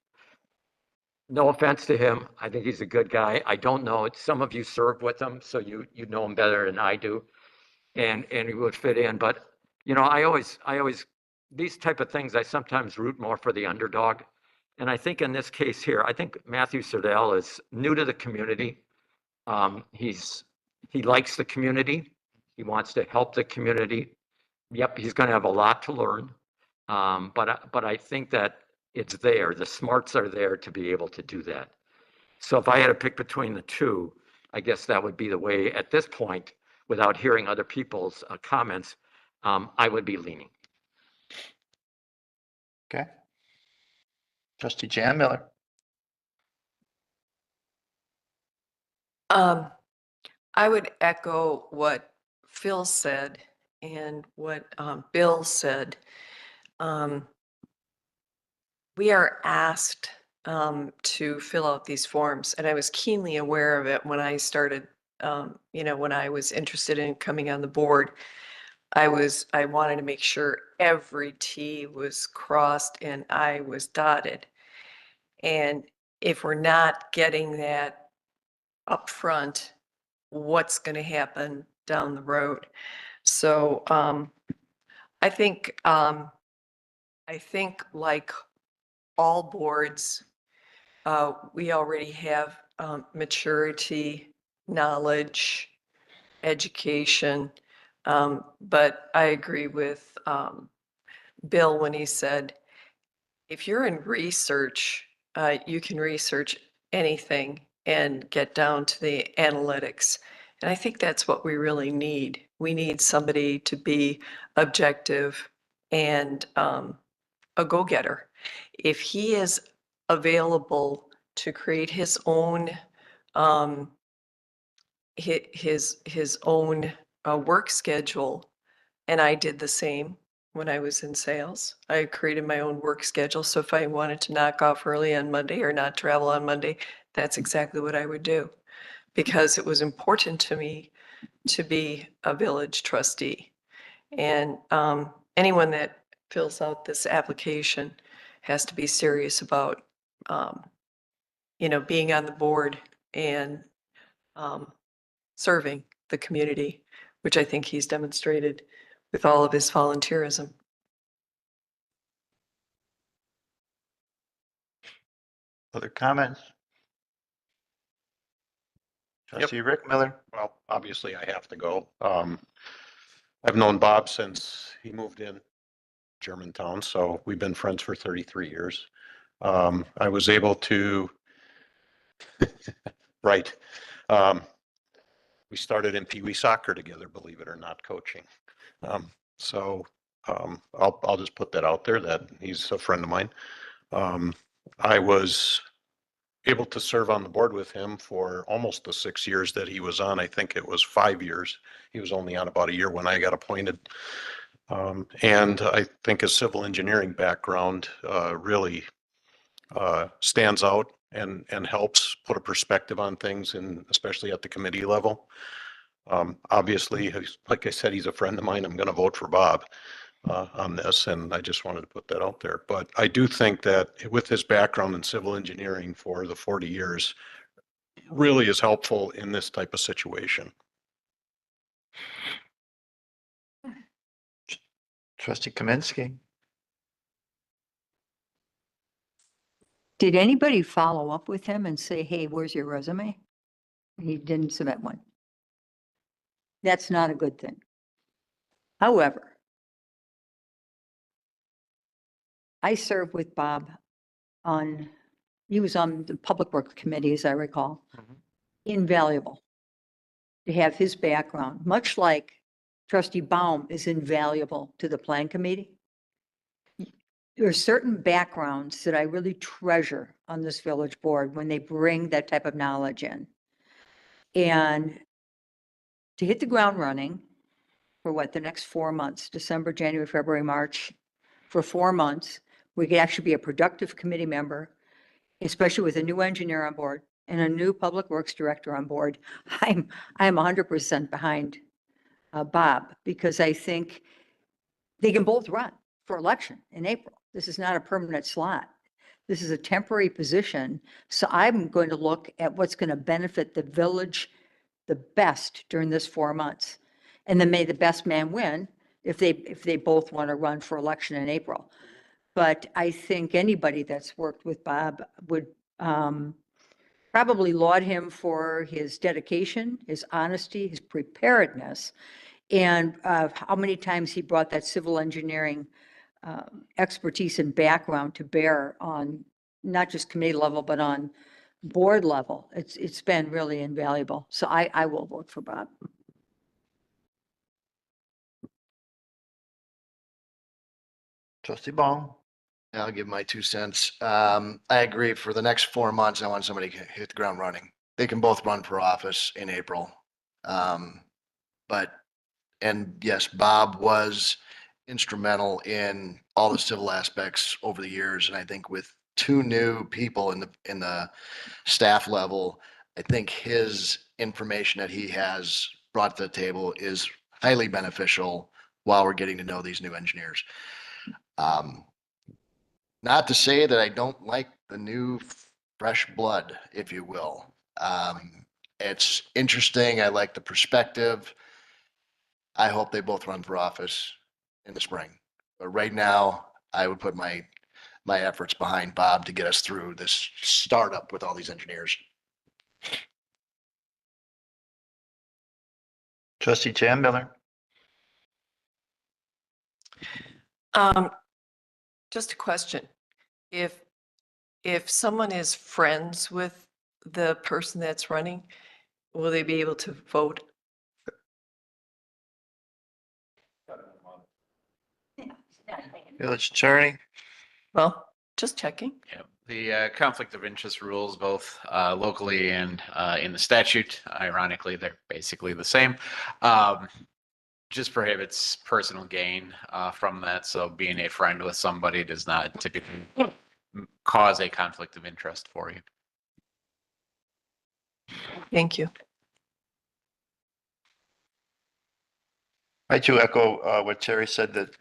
No offense to him. I think he's a good guy. I don't know. Some of you served with him, so you know him better than I do. And he would fit in. But, I always, these type of things, I sometimes root more for the underdog. And I think in this case here, I think Matthew Serdell is new to the community. He likes the community. He wants to help the community. Yep, he's going to have a lot to learn. But I think that it's there. The smarts are there to be able to do that. So if I had to pick between the two, I guess that would be the way at this point, without hearing other people's comments, I would be leaning. Okay. Trustee Jan Miller. I would echo what Phil said and what Bill said. We are asked to fill out these forms, and I was keenly aware of it when I started, when I was interested in coming on the board. I wanted to make sure every T was crossed and I was dotted. And if we're not getting that up front, what's going to happen down the road? So I think like all boards, we already have maturity, knowledge, education. But I agree with Bill when he said, if you're in research, you can research anything and get down to the analytics. And I think that's what we really need. We need somebody to be objective and a go-getter. If he is available to create his own his own work schedule And I did the same when I was in sales. I created my own work schedule. So if I wanted to knock off early on Monday or not travel on Monday, that's exactly what I would do. Because it was important to me to be a village trustee. And anyone that fills out this application has to be serious about, being on the board and serving the community, which I think he's demonstrated with all of his volunteerism. Other comments? Trustee Rick Miller. Well, obviously I have to go. I've known Bob since he moved in Germantown, so we've been friends for 33 years. I was able to, right. We started in Pee Wee soccer together, believe it or not, coaching. I'll just put that out there that he's a friend of mine. I was able to serve on the board with him for almost the 6 years that he was on. I think it was 5 years. He was only on about a year when I got appointed. And I think his civil engineering background really stands out and helps put a perspective on things, and especially at the committee level. Obviously, like I said, he's a friend of mine. I'm going to vote for Bob on this, and I just wanted to put that out there. But I do think that with his background in civil engineering for the 40 years, really is helpful in this type of situation. Trustee Kaminsky. Did anybody follow up with him and say, hey, where's your resume? He didn't submit one. That's not a good thing. However, I served with Bob he was on the Public Works Committee, as I recall. Invaluable to have his background, much like Trustee Baum is invaluable to the Plan Committee. There are certain backgrounds that I really treasure on this village board when they bring that type of knowledge in. And to hit the ground running for the next 4 months, December, January, February, March, for 4 months, we could actually be a productive committee member, especially with a new engineer on board and a new public works director on board. I'm 100% behind Bob, because I think they can both run for election in April. This is not a permanent slot. This is a temporary position. So I'm going to look at what's going to benefit the village the best during this 4 months. And then may the best man win if they both want to run for election in April. But I think anybody that's worked with Bob would probably laud him for his dedication, his honesty, his preparedness, and how many times he brought that civil engineering expertise and background to bear on not just committee level, but on board level. It's been really invaluable. So I will vote for Bob. Trustee Baum. I'll give my 2 cents. I agree. For the next 4 months, I want somebody to hit the ground running. They can both run for office in April. And yes, Bob was instrumental in all the civil aspects over the years. And I think with 2 new people in the staff level, I think his information that he has brought to the table is highly beneficial while we're getting to know these new engineers. Not to say that I don't like the new fresh blood, if you will. It's interesting. I like the perspective. I hope they both run for office in the spring. But right now, I would put my efforts behind Bob to get us through this startup with all these engineers. Trustee Chan Miller. Just a question. If someone is friends with the person that's running, will they be able to vote? Village Attorney. Well, just checking. Yeah, the conflict of interest rules, both locally and in the statute, ironically, they're basically the same. just prohibits personal gain from that. So being a friend with somebody does not typically cause a conflict of interest for you. Thank you. I too echo what Terry said that,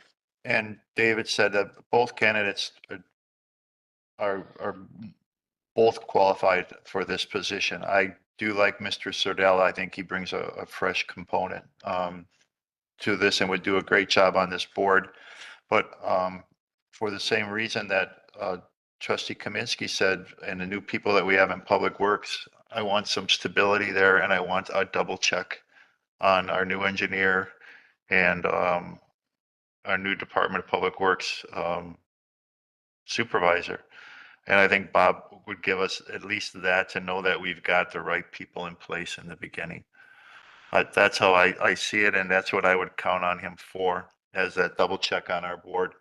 and David said that both candidates are both qualified for this position. I do like Mr. Sardell. I think he brings a fresh component to this and would do a great job on this board. But for the same reason that Trustee Kaminsky said, and the new people that we have in Public Works, I want some stability there, and I want a double check on our new engineer and our new Department of Public Works supervisor. And I think Bob would give us at least that to know that we've got the right people in place in the beginning. That's how I see it, and that's what I would count on him for, as that double check on our board.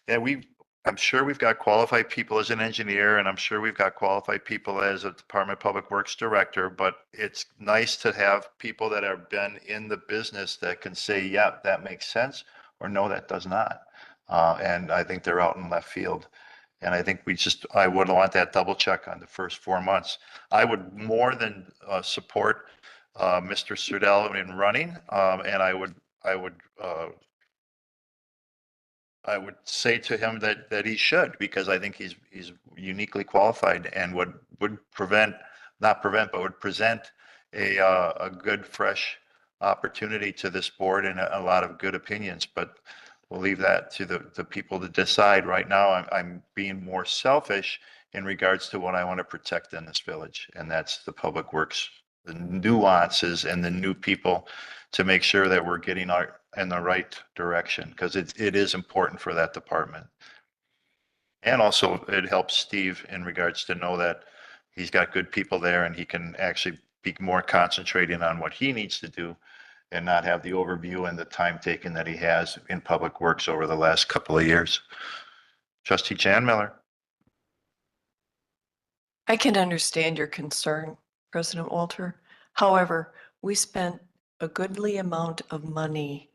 And I'm sure we've got qualified people as an engineer, and I'm sure we've got qualified people as a Department of Public Works director, but it's nice to have people that have been in the business that can say, yeah, that makes sense, or no, that does not. And I think they're out in left field. And I think I would want that double check on the first 4 months. I would more than support Mr. Sardell in running, and I would say to him that he should, because I think he's uniquely qualified and would not prevent, but would present a good, fresh opportunity to this board and a lot of good opinions. But we'll leave that to the people to decide. Right now, I'm being more selfish in regards to what I want to protect in this village, and that's the Public Works, the nuances and the new people, to make sure that we're getting in the right direction, because it is important for that department. And also it helps Steve in regards to know that he's got good people there and he can actually be more concentrating on what he needs to do and not have the overview and the time taken that he has in Public Works over the last couple of years. Trustee Jan Miller. I can understand your concern, President Walter. However, we spent a goodly amount of money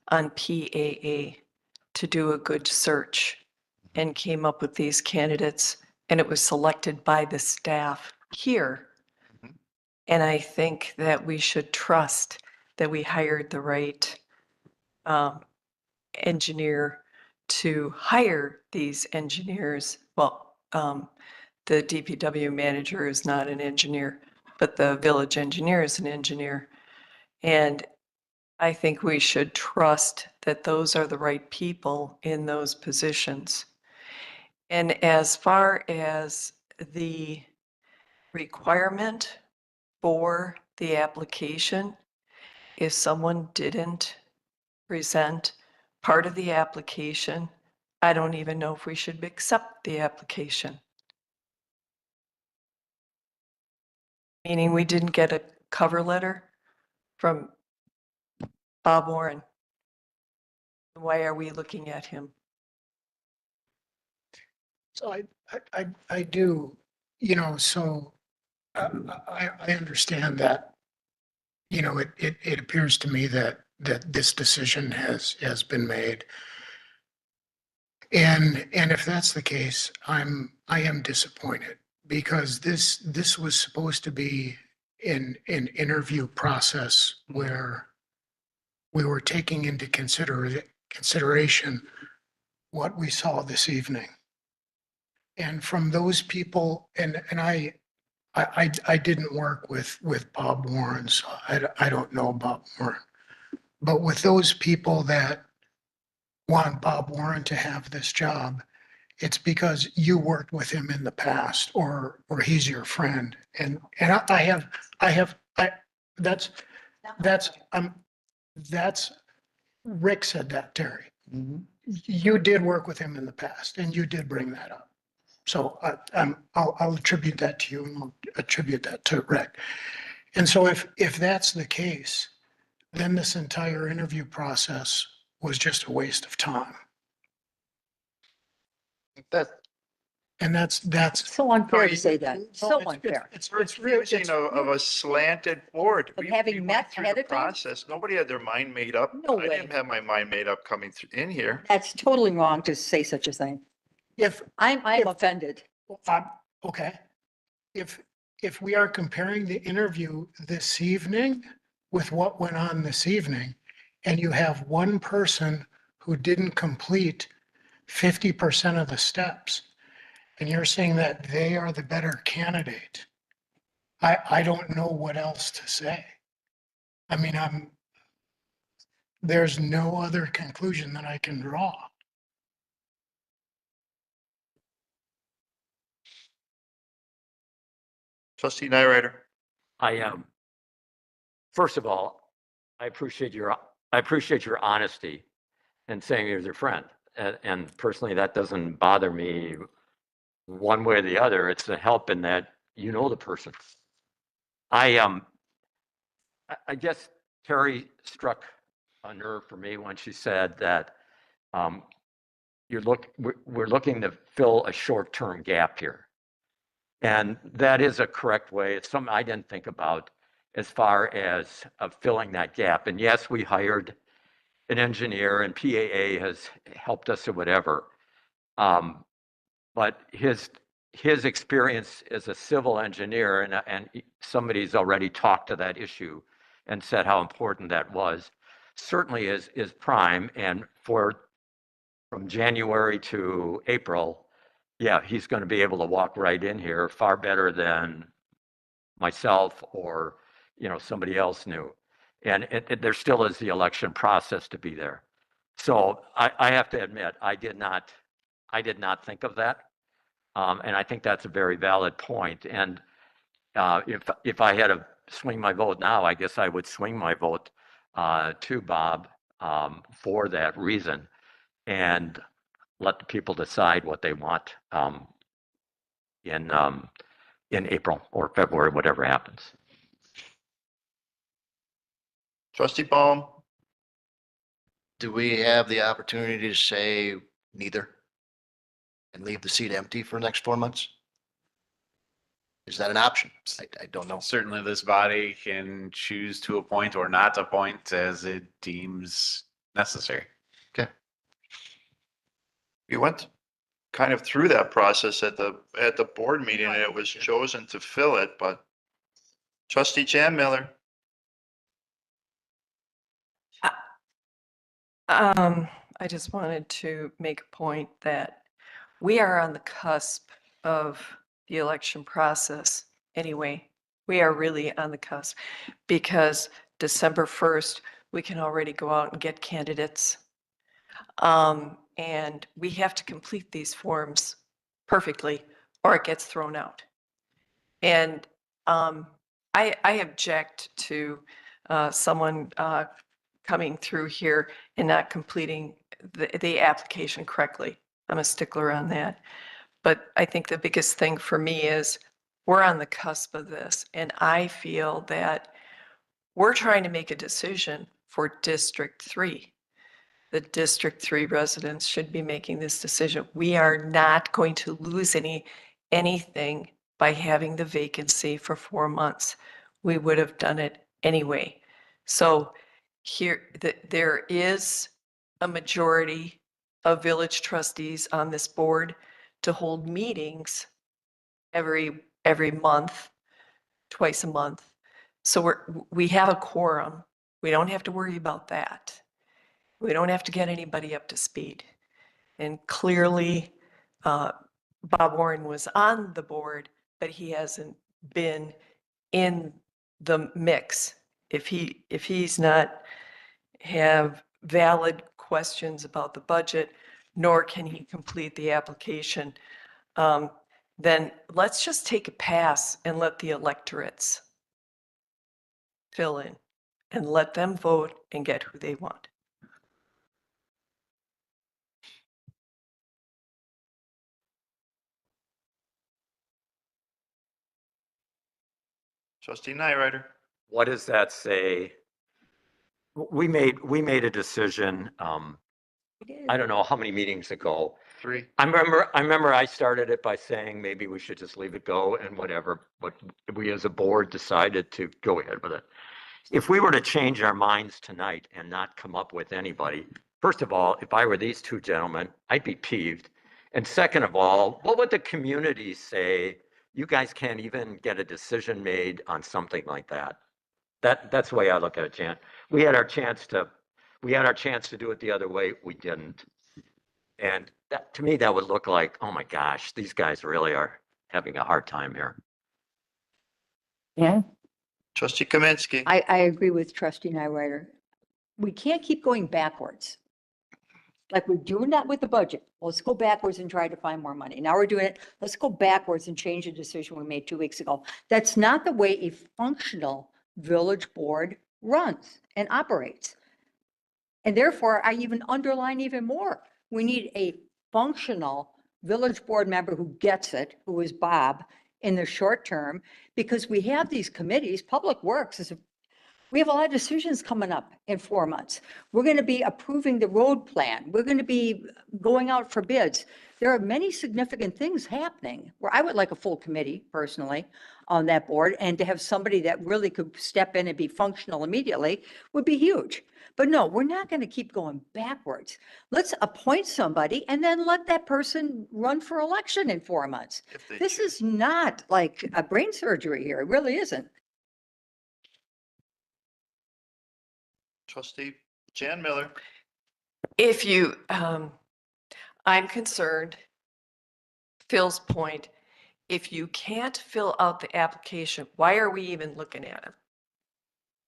on PAA to do a good search and came up with these candidates, and it was selected by the staff here. And I think that we should trust that we hired the right engineer to hire these engineers. Well, the DPW manager is not an engineer, but the village engineer is an engineer. And I think we should trust that those are the right people in those positions. And as far as the requirement for the application, if someone didn't present part of the application, I don't even know if we should accept the application. Meaning we didn't get a cover letter from Bob Warren. Why are we looking at him? So I do, so I understand that, it appears to me that this decision has been made. And if that's the case, I am disappointed, because this was supposed to be an interview process where we were taking into consideration what we saw this evening. And from those people, and I didn't work with Bob Warren, so I don't know Bob Warren. But with those people that want Bob Warren to have this job, it's because you worked with him in the past, or he's your friend. And that's Rick said that, Terry. You did work with him in the past, and you did bring that up. So I'll attribute that to you, and I'll attribute that to Rick. And so if that's the case, then this entire interview process was just a waste of time. And that's. So unfair to you- say that. No, So it's- unfair. It's really, Refusing of a slanted board. Of We having went met through ahead the of time? process. Nobody had their mind made up. No I didn't way. have my mind made up coming through in here. That's totally wrong to say such a thing. if, I'm offended. okay. If we are comparing the interview this evening with what went on this evening, and you have one person who didn't complete 50% of the steps, and you're saying that they are the better candidate, I don't know what else to say. I mean, there's no other conclusion that I can draw. Trustee Nyrider. I, first of all, I appreciate your honesty and saying you're your friend. And personally, that doesn't bother me one way or the other. It's a help in that you know the person. I guess Terry struck a nerve for me when she said that we're looking to fill a short-term gap here. And that is a correct way. It's something I didn't think about as far as filling that gap. And yes, we hired an engineer and PAA has helped us or whatever. But his experience as a civil engineer, and somebody's already talked to that issue and said how important that was, certainly is prime. And from January to April, yeah, he's going to be able to walk right in here far better than myself or, somebody else knew. And there still is the election process to be there. So I have to admit, I did not think of that. And I think that's a very valid point. And if I had to swing my vote now, I guess I would swing my vote to Bob for that reason, and let the people decide what they want in April or February, whatever happens. Trustee Baum. Do we have the opportunity to say neither? And leave the seat empty for the next 4 months? Is that an option? I don't know. Certainly this body can choose to appoint or not appoint as it deems necessary. We went kind of through that process at the board meeting and it was chosen to fill it, but Trustee Jan Miller. I just wanted to make a point that we are on the cusp of the election process anyway. We are really on the cusp because December 1st, we can already go out and get candidates. And we have to complete these forms perfectly or it gets thrown out. And I object to someone coming through here and not completing the application correctly. I'm a stickler on that. But I think the biggest thing for me is we're on the cusp of this. And I feel that we're trying to make a decision for District 3. The District 3 residents should be making this decision. We are not going to lose anything by having the vacancy for 4 months. We would have done it anyway. So here, there is a majority of village trustees on this board to hold meetings every month, twice a month. So we have a quorum. We don't have to worry about that. We don't have to get anybody up to speed. And clearly, Bob Warren was on the board, but he hasn't been in the mix. If he's not have valid questions about the budget, nor can he complete the application, then let's just take a pass and let the electorates fill in and let them vote and get who they want. Trustee Nyrider. What does that say? We made a decision, I don't know how many meetings ago, three. I remember I started it by saying maybe we should just leave it go and whatever, but we as a board decided to go ahead with it. If we were to change our minds tonight and not come up with anybody, first of all, if I were these two gentlemen, I'd be peeved. And second of all, what would the community say? You guys can't even get a decision made on something like that. That's the way I look at it, Jan. We had our chance to do it the other way. We didn't. And that, to me, that would look like, oh my gosh, these guys really are having a hard time here. Yeah. Trustee Kaminsky. I agree with trustee Nyrider. We can't keep going backwards. Like we're doing that with the budget. Let's go backwards and try to find more money. Now we're doing it. Let's go backwards and change the decision we made 2 weeks ago. That's not the way a functional village board runs and operates. And therefore, I even underline even more. We need a functional village board member who gets it, who is Bob, in the short term, because we have these committees. Public Works we have a lot of decisions coming up in 4 months. We're going to be approving the road plan. We're going to be going out for bids. There are many significant things happening where I would like a full committee personally on that board, and to have somebody that really could step in and be functional immediately would be huge. But no, we're not going to keep going backwards. Let's appoint somebody and then let that person run for election in 4 months. If they This choose. is not like a brain surgery here. It really isn't. Trustee Jan Miller. If you, I'm concerned, Phil's point, if you can't fill out the application, why are we even looking at it?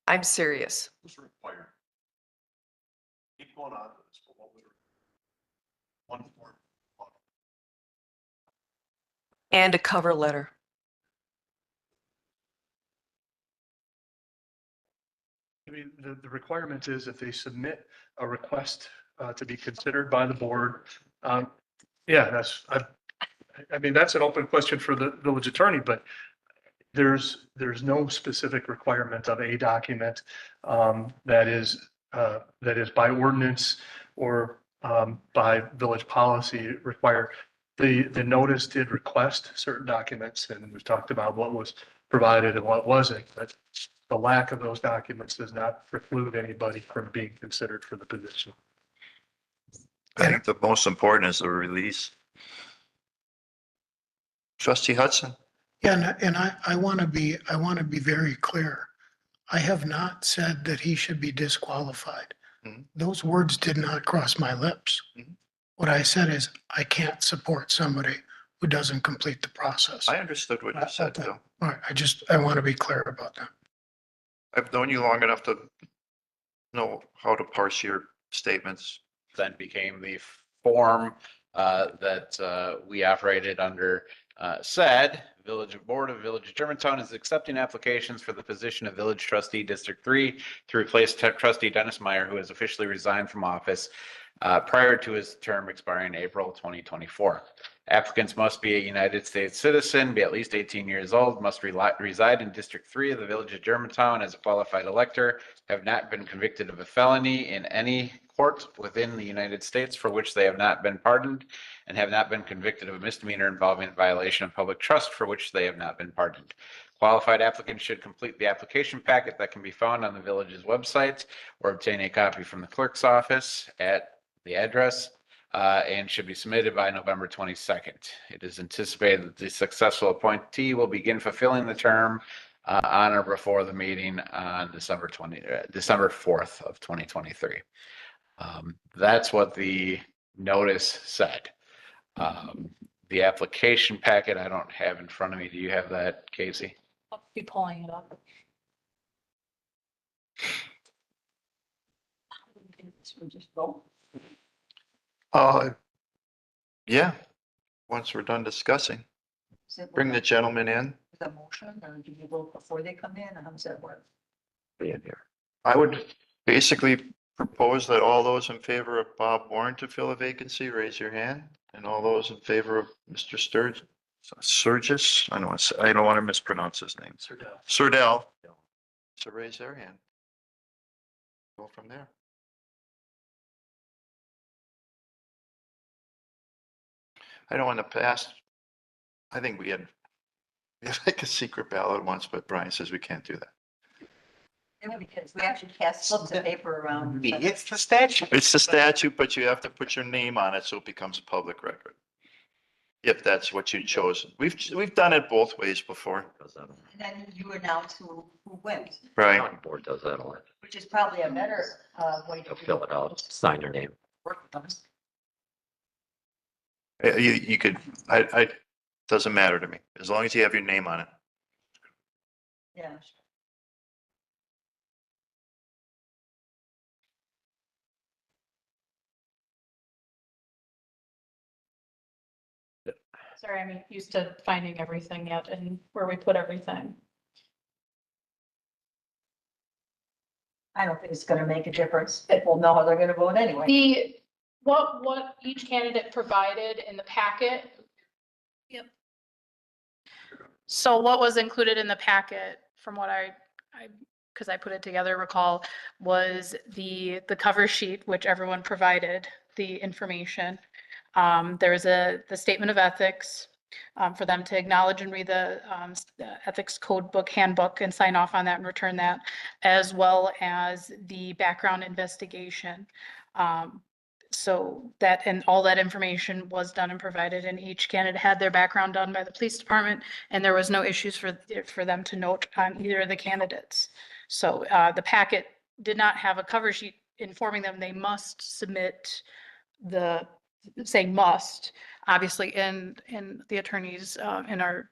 I'm serious. Who's required? Keep going on. One form. And a cover letter. I mean, the requirement is if they submit a request to be considered by the board. Yeah, I mean, that's an open question for the village attorney, but there's no specific requirement of a document that is by ordinance or by village policy required. The notice did request certain documents, and we've talked about what was provided and what wasn't, but the lack of those documents does not preclude anybody from being considered for the position. I think the most important is the release. Trustee Hudson. Yeah, and I want to be very clear. I have not said that he should be disqualified. Mhm. Those words did not cross my lips. Mhm. What I said is I can't support somebody who doesn't complete the process. I understood what you said, Okay. Phil. All right, I want to be clear about that. I've known you long enough to know how to parse your statements. Then became the form that we operated under. Said Village Board of Village of Germantown is accepting applications for the position of Village Trustee District 3 to replace Trustee Dennis Meyer, who has officially resigned from office prior to his term expiring April 2024. Applicants must be a United States citizen, be at least 18 years old, must reside in District 3 of the Village of Germantown as a qualified elector, have not been convicted of a felony in any court within the United States for which they have not been pardoned, and have not been convicted of a misdemeanor involving violation of public trust for which they have not been pardoned. Qualified applicants should complete the application packet that can be found on the village's website or obtain a copy from the clerk's office at the address and should be submitted by November 22nd. It is anticipated that the successful appointee will begin fulfilling the term on or before the meeting on December 4th of 2023. That's what the notice said. The application packet I don't have in front of me. Do you have that, Casey? I'll be pulling it up. Yeah, once we're done discussing, bring the gentleman in. The motion, or do you vote before they come in, or how does that work? Being here. I would basically propose that all those in favor of Bob Warren to fill a vacancy, raise your hand. And all those in favor of Mr. Sturgis, I don't want to mispronounce his name. Surdell. So raise their hand. Go from there. I know in the past, I think we had like a secret ballot once, but Brian says we can't do that. Because we actually cast slips of paper around. It's the statute. It's the statute, but you have to put your name on it so it becomes a public record. If that's what you chose. We've done it both ways before. Does that all- And then you announce who wins, Right. County board does that a lot. which is probably a better way to They'll do fill it out, sign their name. You could, doesn't matter to me, as long as you have your name on it. Yeah. Sorry, I'm used to finding everything yet and where we put everything. I don't think it's gonna make a difference. People know how they're gonna vote anyway. What each candidate provided in the packet. Yep. So what was included in the packet, from what because I put it together, recall, was the cover sheet, which everyone provided the information. There was the statement of ethics, for them to acknowledge and read the ethics code book handbook and sign off on that and return that, as well as the background investigation. So that, and all that information was done and provided, and each candidate had their background done by the police department, and there was no issues for them to note on either of the candidates. So the packet did not have a cover sheet informing them they must submit saying must. Obviously, in the attorneys, in our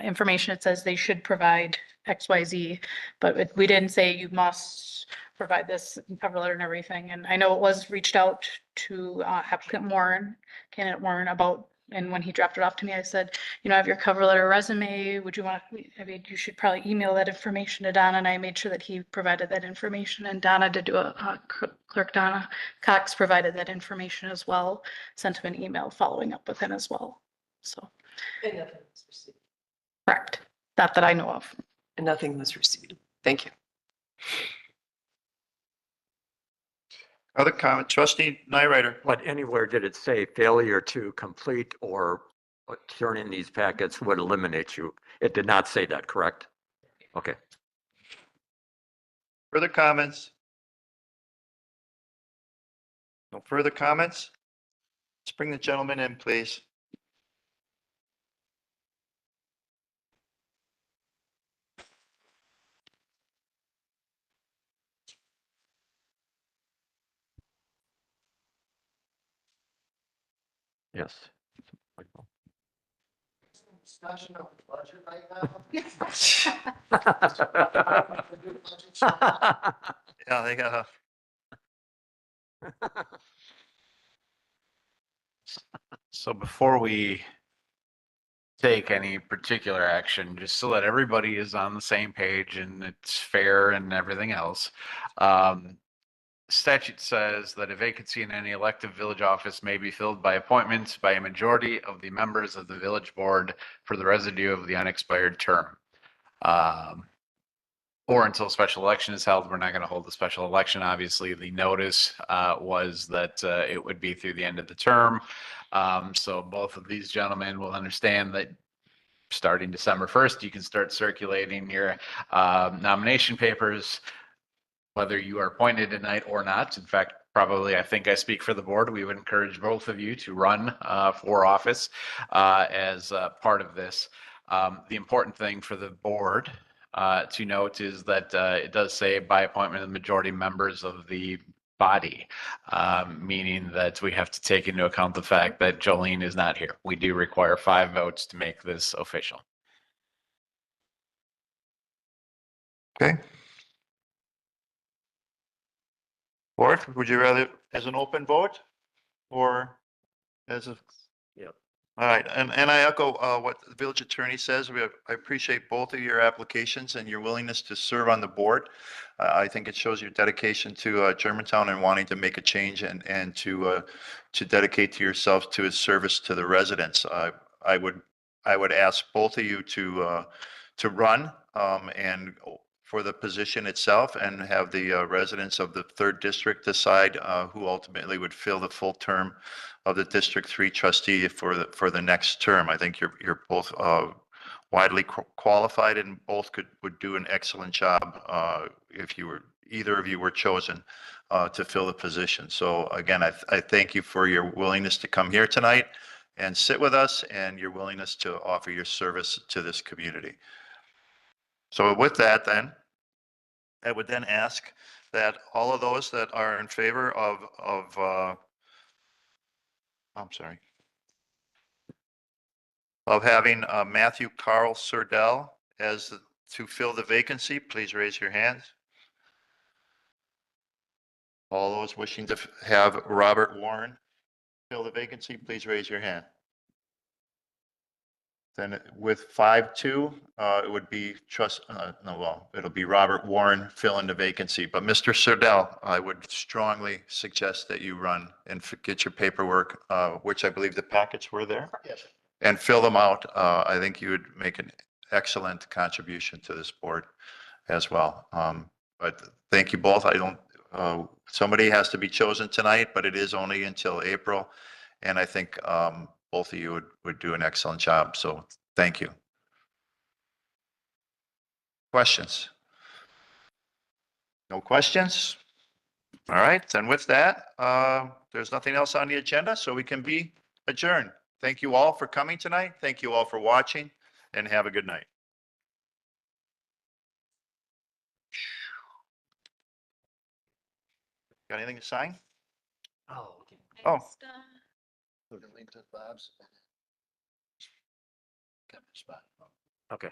information, it says they should provide XYZ, but we didn't say you must provide this cover letter and everything. And I know it was reached out to applicant Warren, candidate Warren, about, and when he dropped it off to me, I said, you know, I have your cover letter resume. Would you want, I mean, you should probably email that information to Donna, and I made sure that he provided that information, and Donna did do Clerk Donna Cox provided that information as well, sent him an email following up with him as well. So. And nothing was received. Correct. Not that I know of. And nothing was received. Thank you. Other comment, trustee Nyrider. But anywhere did it say failure to complete or turn in these packets would eliminate you? It did not say that, correct? Okay. Further comments? No further comments? Let's bring the gentleman in, please. Yes. Discussion of the budget right now. Yeah, they got So before we take any particular action, just so that everybody is on the same page and it's fair and everything else. Statute says that a vacancy in any elective village office may be filled by appointment by a majority of the members of the village board for the residue of the unexpired term. Or until special election is held. We're not going to hold the special election. Obviously, the notice was that it would be through the end of the term. So both of these gentlemen will understand that starting December 1st, you can start circulating your nomination papers, whether you are appointed tonight or not. In fact, probably, I think I speak for the board. We would encourage both of you to run for office as part of this. The important thing for the board to note is that it does say by appointment of the majority members of the body, meaning that we have to take into account the fact that Jolene is not here. We do require 5 votes to make this official. Okay. Board, would you rather as an open vote or as a? Yeah. All right, and I echo what the village attorney says. I appreciate both of your applications and your willingness to serve on the board. I think it shows your dedication to Germantown and wanting to make a change and to dedicate to yourself to its service to the residents. I would ask both of you to run and for the position itself and have the residents of the third district decide who ultimately would fill the full term of the District 3 trustee for the next term. I think you're both widely qualified and both would do an excellent job if either of you were chosen to fill the position. So again, I thank you for your willingness to come here tonight and sit with us and your willingness to offer your service to this community. So with that then, I would then ask that all of those that are in favor of having Matthew Carl Surdell to fill the vacancy, please raise your hands. All those wishing to have Robert Warren fill the vacancy, please raise your hand. Then with 5-2, it would be it'll be Robert Warren filling the vacancy. But Mr. Surdell, I would strongly suggest that you run and get your paperwork, which I believe the packets were there. Yes. And fill them out. I think you would make an excellent contribution to this board as well. But thank you both. Somebody has to be chosen tonight, but it is only until April. And I think both of you would do an excellent job. So thank you. Questions? No questions? All right. Then with that, there's nothing else on the agenda, so we can be adjourned. Thank you all for coming tonight. Thank you all for watching, and have a good night. Got anything to sign? Oh, okay. Oh. Link to Bob's. Got my spot. Okay.